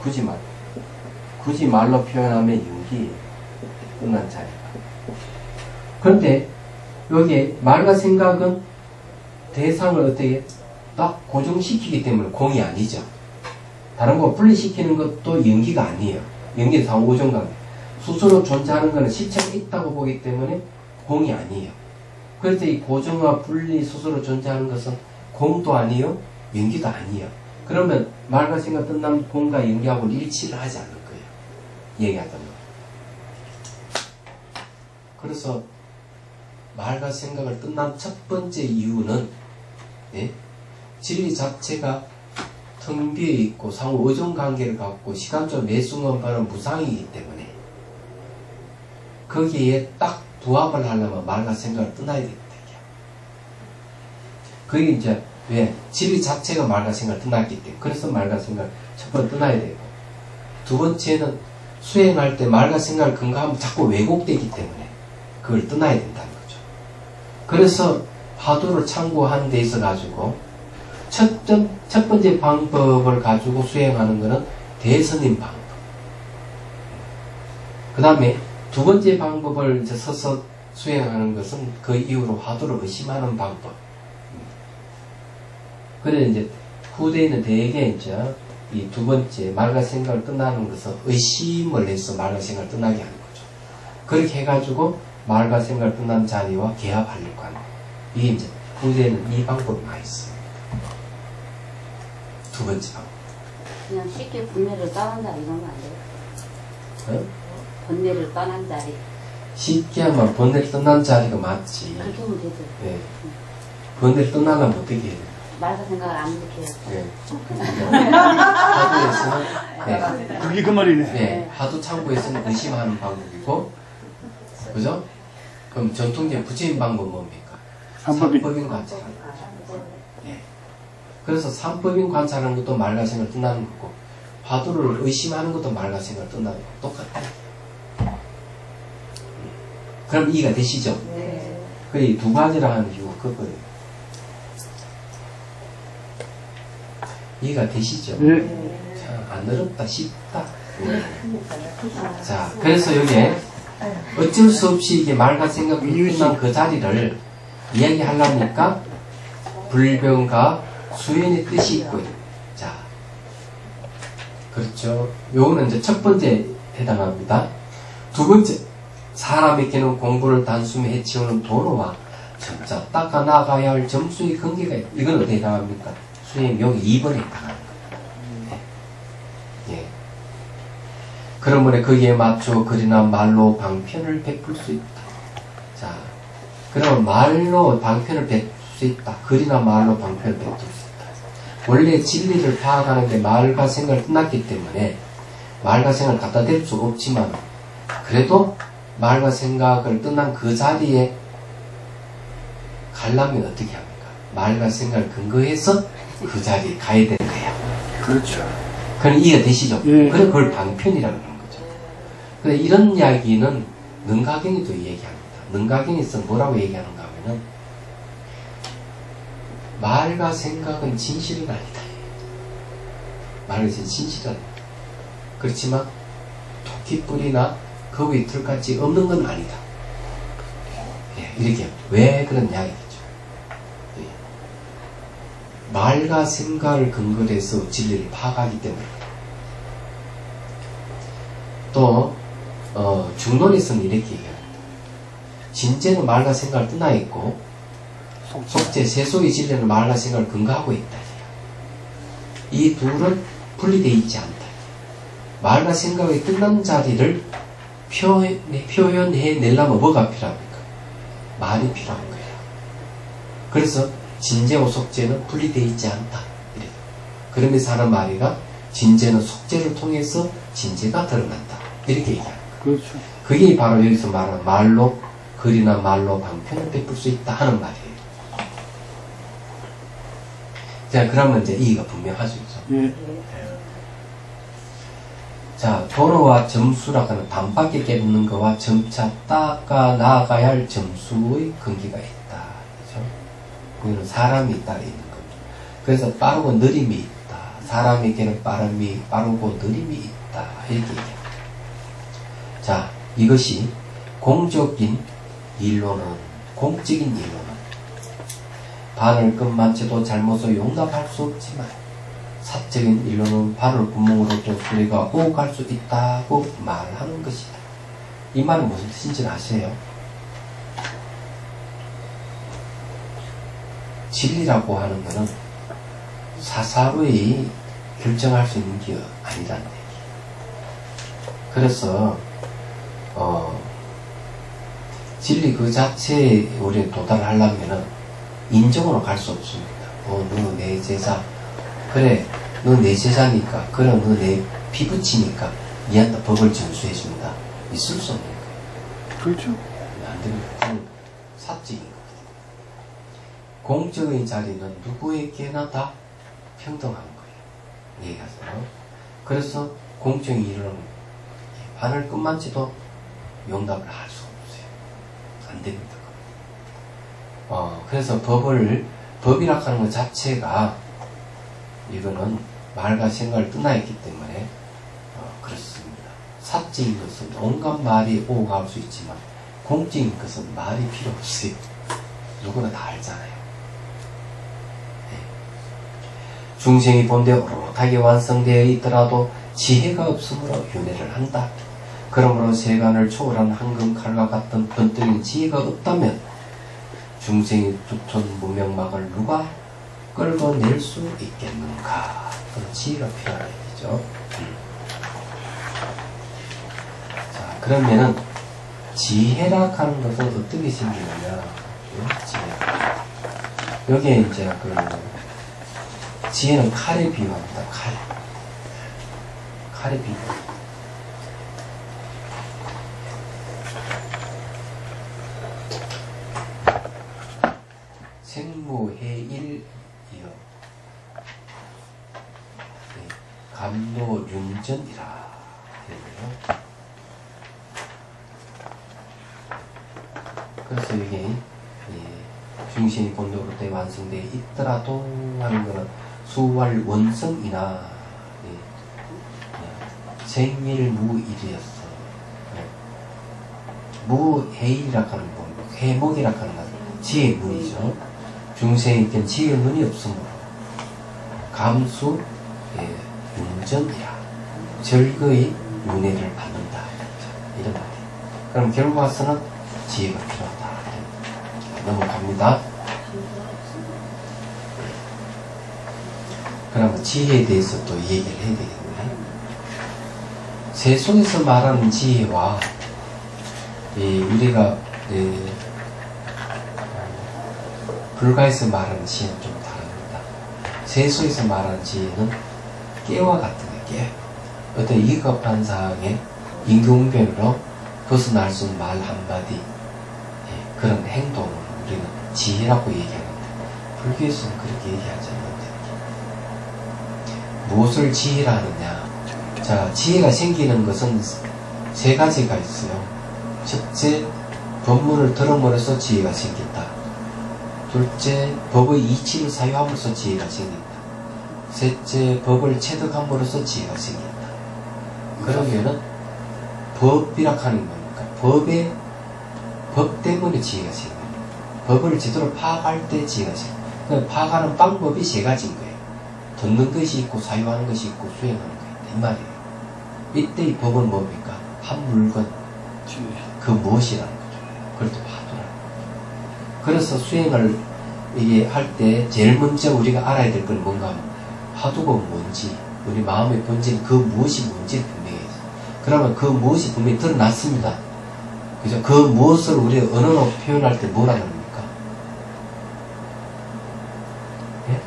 굳이 말로 표현하면 윤기, 떠난 자리다. 그런데 여기에 말과 생각은 대상을 어떻게 딱 고정시키기 때문에 공이 아니죠. 다른 거 분리시키는 것도 연기가 아니에요. 연기는 상호고정관계. 스스로 존재하는 것은 실체가 있다고 보기 때문에 공이 아니에요. 그래서 이 고정과 분리 스스로 존재하는 것은 공도 아니에요. 연기도 아니에요. 그러면 말과 생각 끝난 공과 연기하고 일치를 하지 않을 거예요. 얘기하자면. 그래서 말과 생각을 끝난 첫 번째 이유는 진리 자체가 텅 비어 있고 상호 의존 관계를 갖고 시간적 매순간반은 무상이기 때문에 거기에 딱 부합을 하려면 말과 생각을 떠나야 된다. 그게 이제 왜? 진리 자체가 말과 생각을 떠났기 때문에. 그래서 말과 생각을 첫 번째 떠나야 되고, 두 번째는 수행할 때 말과 생각을 근거하면 자꾸 왜곡되기 때문에 그걸 떠나야 된다는 거죠. 그래서 화두를 참고하는 데 있어 가지고 첫 번째 방법을 가지고 수행하는 것은 대선인 방법. 그 다음에 두 번째 방법을 이제 서서 수행하는 것은 그 이후로 화두를 의심하는 방법. 그래 이제 후대에는 대개 이제 이 두 번째 말과 생각을 떠나는 것은 의심을 해서 말과 생각을 떠나게 하는 거죠. 그렇게 해가지고 말과 생각을 떠난 자리와 개합하려고 하는 거예요. 이게 이제 후대에는 이 방법이 많이 있어요. 두 번째 방법. 그냥 쉽게 번뇌를 떠난 자리 이런 거 안 돼요? 네? 번뇌를 떠난 자리. 쉽게 하면 번뇌를 떠난 자리가 맞지. 그렇게 하면 되죠. 네. 번뇌를 떠나려면 어떻게 해야 돼요? 말과 생각을 안 이렇게 해요. 네. 하두에서는 그게 그 말이네. 네. 하두 참고에서는 의심하는 방법이고 그죠? 그럼 전통적인 구체인 방법은 뭡니까? 삼법인. 삼법인 관찰하는 거죠. 예. 그래서 삼법인 관찰하는 것도 말과 생각을 뜻나는 거고, 화두를 의심하는 것도 말과 생각을 뜻나는 거 똑같아요. 그럼 이해가 되시죠? 네. 그 이 두 가지라 하는 이유가 그거예요. 이해가 되시죠? 예. 참, 안 어렵다, 쉽다. 자, 그래서 여기에 어쩔 수 없이 이게 말과 생각이 끝난 그 자리를 이야기하려니까 불변과 수연의 뜻이 있고요. 자, 그렇죠. 요거는 이제 첫 번째 해당합니다. 두 번째, 사람에게는 공부를 단숨에 해치우는 도로와 점차 닦아 나가야 할 점수의 관계가 있다. 이건 어디에 해당합니까? 수행 여기 2번에 해당합니다. 예. 그러므로 거기에 맞춰 글이나 말로 방편을 베풀 수 있다. 자, 그러면 말로 방편을 베풀 수 있다. 글이나 말로 방편을 베풀 수 있다. 원래 진리를 파악하는데 말과 생각을 끝났기 때문에 말과 생각을 갖다 댈 수 없지만 그래도 말과 생각을 떠난 그 자리에 가려면 어떻게 합니까? 말과 생각을 근거해서 그 자리에 가야 되는 거예요. 그렇죠. 그럼 이해가 되시죠? 예. 그래 그걸 방편이라고 하는 거죠. 근데 이런 이야기는 능가경에도 얘기합니다. 능가경에서 뭐라고 얘기하는가 하면은 말과 생각은 진실은 아니다. 말과 생각은 진실은 아니다. 그렇지만 토끼뿔이나 거위의 털같이 없는 건 아니다. 예, 이렇게 왜 그러냐 이거죠. 예. 말과 생각을 근거로 해서 진리를 파악하기 때문에 또 중론에서는 이렇게 얘기합니다. 진제는 말과 생각을 떠나 있고 속제, 세속의 진리는 말과 생각을 근거하고 있다. 이 둘은 분리되어 있지 않다. 말과 생각의 끝난 자리를 표현해내려면 뭐가 필요합니까? 말이 필요한 거예요. 그래서 진제와 속제는 분리되어 있지 않다. 이래요. 그러면서 하는 말이가 진제는 속제를 통해서 진제가 드러난다. 이렇게 얘기합니다. 그렇죠. 그게 바로 여기서 말하는 말로 글이나 말로 방편을 베풀 수 있다 하는 말이에요. 자, 그러면 이제 이해가 분명하죠. 예. 자, 도로와 점수라고 하는 단박에 깨닫는 것과 점차 닦아 나아가야 할 점수의 근기가 있다. 그죠? 그거는 사람이 따라 있는 겁니다. 그래서 빠르고 느림이 있다. 사람에게는 빠르고 느림이 있다. 이렇게 얘기합니다. 자, 이것이 공적인 일로는, 공적인 일로는 발을 끝마쳐도 잘못을 용납할 수 없지만 사적인 일로는 발을 구멍으로도 소리가 오갈 수 있다고 말하는 것이다. 이 말은 무슨 뜻인지 아세요? 진리라고 하는 것은 사사로이 결정할 수 있는 게 아니라는 얘기. 그래서 진리 그 자체에 우리가 도달하려면은 인정으로 갈 수 없습니다. 너 내 제자. 그래, 너 내 제자니까. 그래, 너 내 피부치니까. 니한테 법을 전수해준다. 있을 수 없는 거예요. 그렇죠. 안 됩니다. 그건 사적인 거거든요. 공적인 자리는 누구에게나 다 평등한 거예요. 얘기하세요. 그래서 공적인 일은 바늘 끝만치도 용납을 할 수 없어요. 안 됩니다. 그래서 법이라고 하는 것 자체가 이거는 말과 생각을 떠나 있기 때문에 그렇습니다. 사적인 것은 온갖 말이 오고 갈 수 있지만 공적인 것은 말이 필요 없어요. 누구나 다 알잖아요. 네. 중생이 본데 오롯하게 완성되어 있더라도 지혜가 없으므로 윤회를 한다. 그러므로 세간을 초월한 황금 칼과 같은 번뜩이는 지혜가 없다면 중생이 두턴 무명막을 누가 끌고 낼 수 있겠는가? 그런 지혜가 필요한 얘기죠. 자, 그러면은 지혜라 하는 것은 어떻게 생기느냐? 지혜. 여기에 이제 지혜는 칼에 비유합니다. 칼에 비유. 감노윤전이라. 그래서 이게 중신이 본적으로 때 완성되어 있더라도 하는 거는 수활원성이나 생일무일이었어. 무해일이라 하는 거, 해목이라 하는 건 지혜의 문이죠. 중생에겐 지혜의 문이 없으므로 감수 윤전이라 절거의 윤회를 받는다. 이런 말이에요. 그럼 결국 와서는 지혜가 필요하다. 넘어갑니다. 그러면 지혜에 대해서 또 얘기를 해야 되겠네. 세속에서 말하는 지혜와 우리가 불가에서 말하는 지혜는 좀 다릅니다. 세속에서 말하는 지혜는 깨와 같은 게 어떤 위급한 상황에 임금변으로 벗어날 수 있는 말 한마디 그런 행동을 우리는 지혜라고 얘기하는데 불교에서는 그렇게 얘기하지 않는데 무엇을 지혜라 하느냐. 자, 지혜가 생기는 것은 세 가지가 있어요. 첫째, 법문을 들음으로써 지혜가 생긴다. 둘째, 법의 이치를 사유함으로써 지혜가 생긴다. 셋째, 법을 체득함으로써 지혜가 생긴다. 그러면은 법이라 하는 겁니까? 법 때문에 지혜가 생깁니다. 법을 제대로 파악할 때 지혜가 생깁니다. 그러니까 파악하는 방법이 세 가지인 거예요. 듣는 것이 있고 사유하는 것이 있고 수행하는 것이 있다. 이 말이에요. 이때 이 법은 뭡니까? 한 물건, 그 무엇이라는 거죠. 그걸 또 파도라는 거죠. 그래서 수행을 이게 할 때 제일 먼저 우리가 알아야 될 건 뭔가 하면 화두가 뭔지, 우리 마음의 본질 그 무엇이 뭔지 분명히 해요. 그러면 그 무엇이 분명히 드러났습니다. 그죠? 그 무엇을 우리가 언어로 표현할 때 뭐라 그럽니까? 예?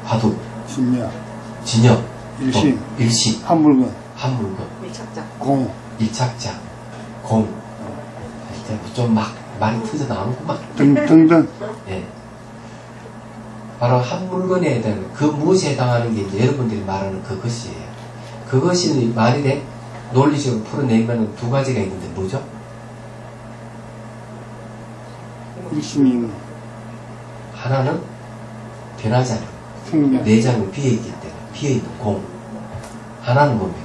화두. 진여. 일심. 한 물건. 밀착자. 일착자. 공. 좀 막 많이 터져 나오는구만. 등등. 예. 바로 한 물건에 대한 그 무엇에 해당하는 게 이제 여러분들이 말하는 그것이에요. 그것이 말일에 논리적으로 풀어내면 두 가지가 있는데 뭐죠? 일심이 하나는 변하지 않는 생명. 내장은 비어있기 때문에 비어있는 공. 하나는 뭡니까?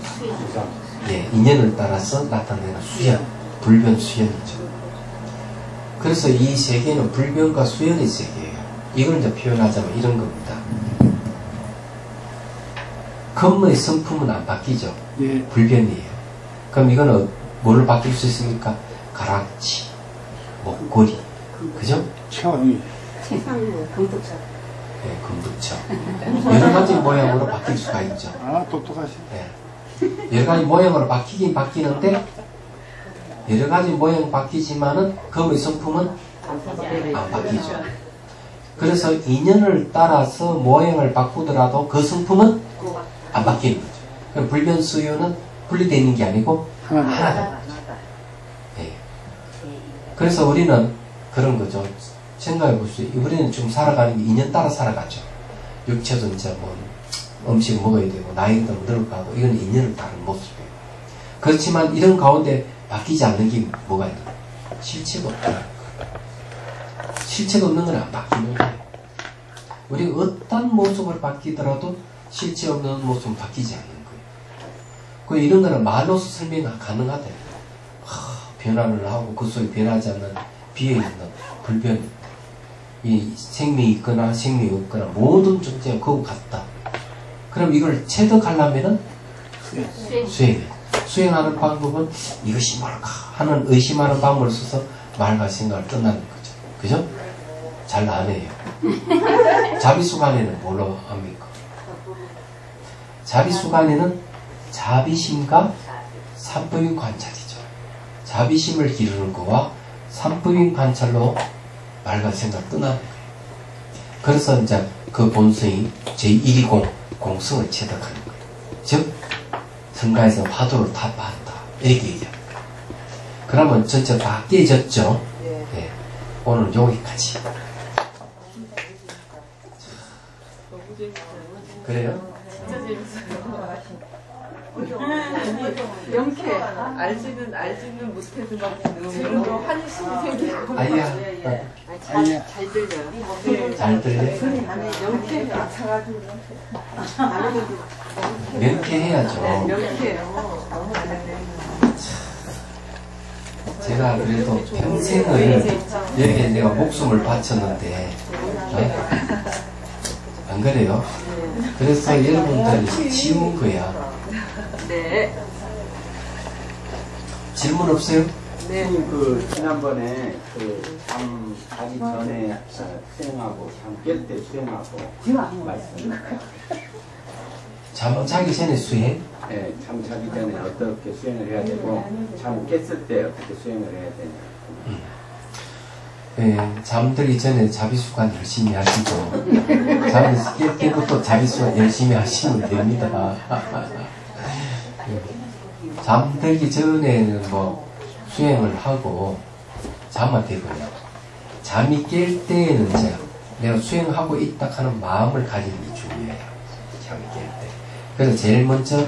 예, 인연을 따라서 나타내는 수연, 불변 수연이죠. 그래서 이 세계는 불변과 수연의 세계예요. 이걸 이제 표현하자면 이런 겁니다. 건물의 성품은 안 바뀌죠. 예. 불변이에요. 그럼 이거는 뭘로 바뀔 수 있습니까? 가락지, 목걸이, 그죠? 체험이. 금득차. 예, 금득처. 여러 가지 모양으로 바뀔 수가 있죠. 아, 똑똑하시. 예. 여러 가지 모양으로 바뀌긴 바뀌는데, 여러 가지 모양 바뀌지만은 금의 성품은 안 바뀌죠. 그래서 인연을 따라서 모양을 바꾸더라도 그 성품은 안 바뀌는 거죠. 그럼 불변수요는 분리되어 있는 게 아니고 하나다. 예. 그래서 우리는 그런 거죠. 생각해 보세요. 우리는 지금 살아가는 게 인연 따라 살아가죠. 육체도 이제 뭐 음식 먹어야 되고 나이도 늙어가고 이건 인연을 따른 모습이에요. 그렇지만 이런 가운데 바뀌지 않는 게 뭐가 있나? 실체가 없다는 거예요. 실체가 없는 건 안 바뀌는 거예요. 우리가 어떤 모습으로 바뀌더라도 실체 없는 모습은 바뀌지 않는 거예요. 그 이런 거는 말로서 설명이 가능하다. 변화를 하고 그 속에 변하지 않는 비어있는 불변. 이 생명이 있거나 생명이 없거나 모든 존재가 그거 같다. 그럼 이걸 체득하려면은 수행해. 수행하는 방법은 이것이 뭘까 하는 의심하는 방법을 써서 말과 생각을 떠나는 거죠. 그죠? 잘 안 해요. 자비수간에는 뭘로 합니까? 자비수간에는 자비심과 삼법인 관찰이죠. 자비심을 기르는 거와 삼법인 관찰로 말과 생각을 떠나는 거예요. 그래서 이제 그 본성이 제1위 공성을 체득하는 거예요. 즉 성가에서 화두를 다 봤다. 이렇게 얘기합니다. 그러면 전체 다 깨졌죠? 네. 오늘 여기까지. 너무 재밌어요. 그래요? 진짜 재밌어요. 영케 알지는 못해도 막 들으면 환희심이 생기고. 아이야. 잘 들려요. 잘 들려? 영케 맞춰가지고 명쾌해야죠. 영케요. 제가 그래도 평생을 여기에 내가 목숨을 바쳤는데, 안 그래요? 그래서 여러분들이 지운 거야. 네. 질문 없어요? 네. 그 지난번에 잠 자기 전에 수행하고 잠 깰 때 수행하고 말씀. 잠 자기 전에 수행? 네, 잠 자기 전에 어떻게 수행을 해야 되고 잠 깼을 때 어떻게 수행을 해야 되냐. 네, 잠들기 전에 자비수관 열심히 하시고, 잠이 깰 때부터 자비수관 열심히 하시면 됩니다. 잠들기 전에는 뭐 수행을 하고 자면 되고요. 잠이 깰 때에는 이제 내가 수행하고 있다 하는 마음을 가지는 게 중요해요. 잠이 깰 때. 그래서 제일 먼저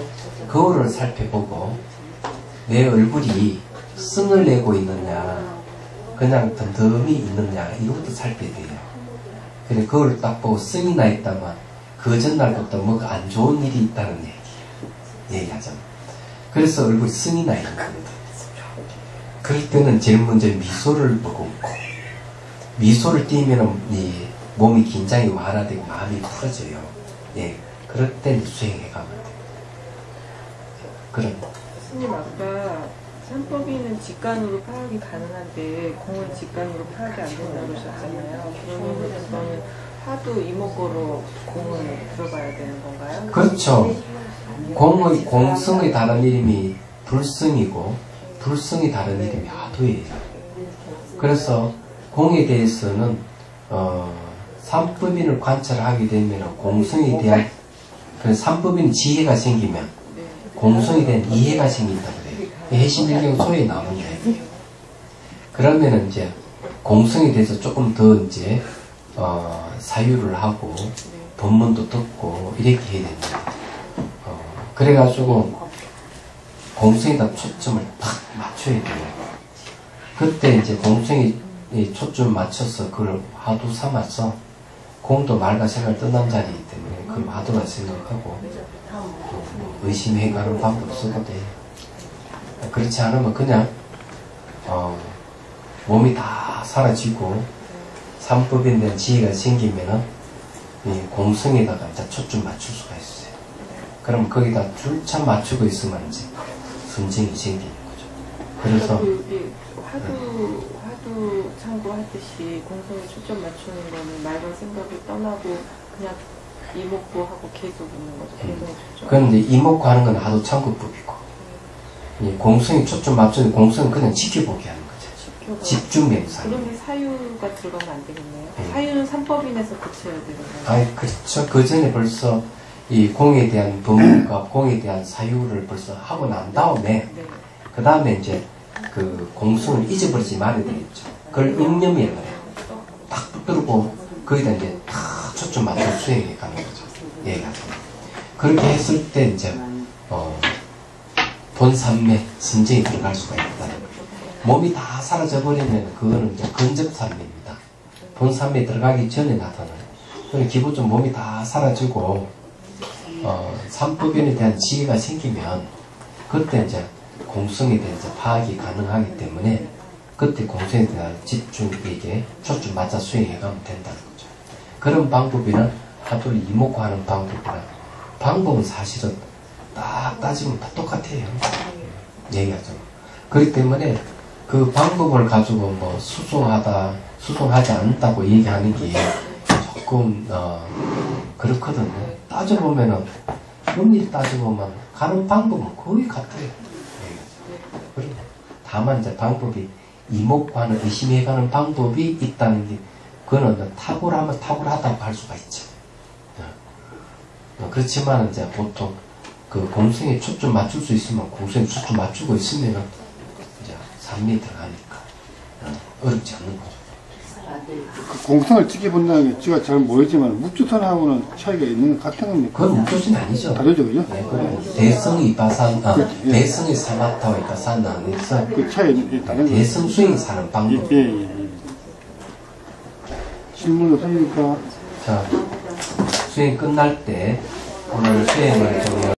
거울을 살펴보고 내 얼굴이 승을 내고 있느냐 그냥 덤덤히 있느냐 이것부터 살펴야 돼요. 그래 거울을 딱 보고 승이 나 있다면 그 전날부터 뭐가 안 좋은 일이 있다는 얘기하죠. 그래서 얼굴이 승이 나 있는 겁니다. 그럴 때는 제일 먼저 미소를 머금고 미소를 띄면 이 몸이 긴장이 완화되고 마음이 풀어져요. 예, 그럴 때 수행해 가면 돼요. 그럼 스님 아까 삼법인은 직관으로 파악이 가능한데 공은 직관으로 파악이 안 된다고 그러셨잖아요. 그러면 그거는 하도 이목구로 공을 들어봐야 되는 건가요? 그렇죠. 공성의 다른 이름이 불성이고 불성이 다른 이름이 하도예요. 그래서 공에 대해서는 삼법인을 관찰하게 되면 공성에 대한 그 삼법인 지혜가 생기면 공성에 대한 이해가 생긴다고 그래요. 해심일경 소에 나오는데 그러면 이제 공성에 대해서 조금 더 이제 사유를 하고 법문도 듣고 이렇게 해야 됩니다. 그래가지고 공성에다 초점을 탁 맞춰야 돼요. 그때 이제 공성에 초점 맞춰서 그걸 화두 삼아서 공도 말과 생을 떠난 자리이기 때문에 그걸 화두라 생각하고 의심해가는 방법 쓰고 돼요. 그렇지 않으면 그냥 몸이 다 사라지고 삼법에 대한 지혜가 생기면은 이 공성에다가 이제 초점 맞출 수가 있어요. 그럼 거기다 줄차 맞추고 있으면 이제 순증이 생기는 거죠. 그래서 화두 참고하듯이 공성에 초점 맞추는 거는 말과 생각을 떠나고 그냥 이목구하고 계속 있는 거죠. 공성에 초점. 그런데 이목구 하는 건 하도 참고법이고 공성에 초점 맞추는 공성은 그냥 지켜보게 하는 거죠. 집중 명상. 그러면 사유가 들어가면 안 되겠네요. 사유는 삼법인에서 그쳐야 되는 거예요. 아이 그렇죠. 그 전에 벌써 이 공에 대한 법문과 공에 대한 사유를 벌써 하고 난 다음에 그 다음에 이제 그 공성을 잊어버리지 말아야 되겠죠. 그걸 응념이라고 해요. 딱 붙들고 거기다 이제 다 초점 맞춰 수행해 가는 거죠. 얘가 그렇게 했을 때 이제 본산매 선정이 들어갈 수가 있다. 몸이 다 사라져 버리면 그거는 이제 근접산매입니다. 본산매에 들어가기 전에 나타나요. 그럼 기본적으로 몸이 다 사라지고 삼법인에 대한 지혜가 생기면 그때 이제 공성에 대한 이제 파악이 가능하기 때문에 그때 공성에 대한 집중에게 초점 맞춰 수행해 가면 된다는 거죠. 그런 방법이나 하도를 이목구하는 방법이나 방법은 사실은 딱 따지면 다 똑같아요. 얘기하죠. 그렇기 때문에 그 방법을 가지고 뭐 수송하지 않는다고 얘기하는 게 조금 그렇거든요. 따져보면은 엄밀히 따져보면 가는 방법은 거의 같아요. 다만 이제 방법이 이목구하는 의심해가는 방법이 있다는 게 그거는 탁월하면 탁월하다고 할 수가 있죠. 그렇지만 이제 보통 그 공성에 초점 맞출 수 있으면 공성에 초점 맞추고 있으면은 이제 3m 들어가니까 어렵지 않는 거죠. 그 공성을 지켜본다는 게 제가 잘 모르지만 묵주선하고는 차이가 있는 것 같은 겁니까? 그건 목표진 아니죠. 다르죠, 그죠? 네, 그 대성이 이바산, 예. 대성이 사마타와 이바산 안에서 그 차이 다른 거. 대성 수행 사는 방법. 예. 실물로 쓰니까 자, 수행 끝날 때 오늘 수행을 좀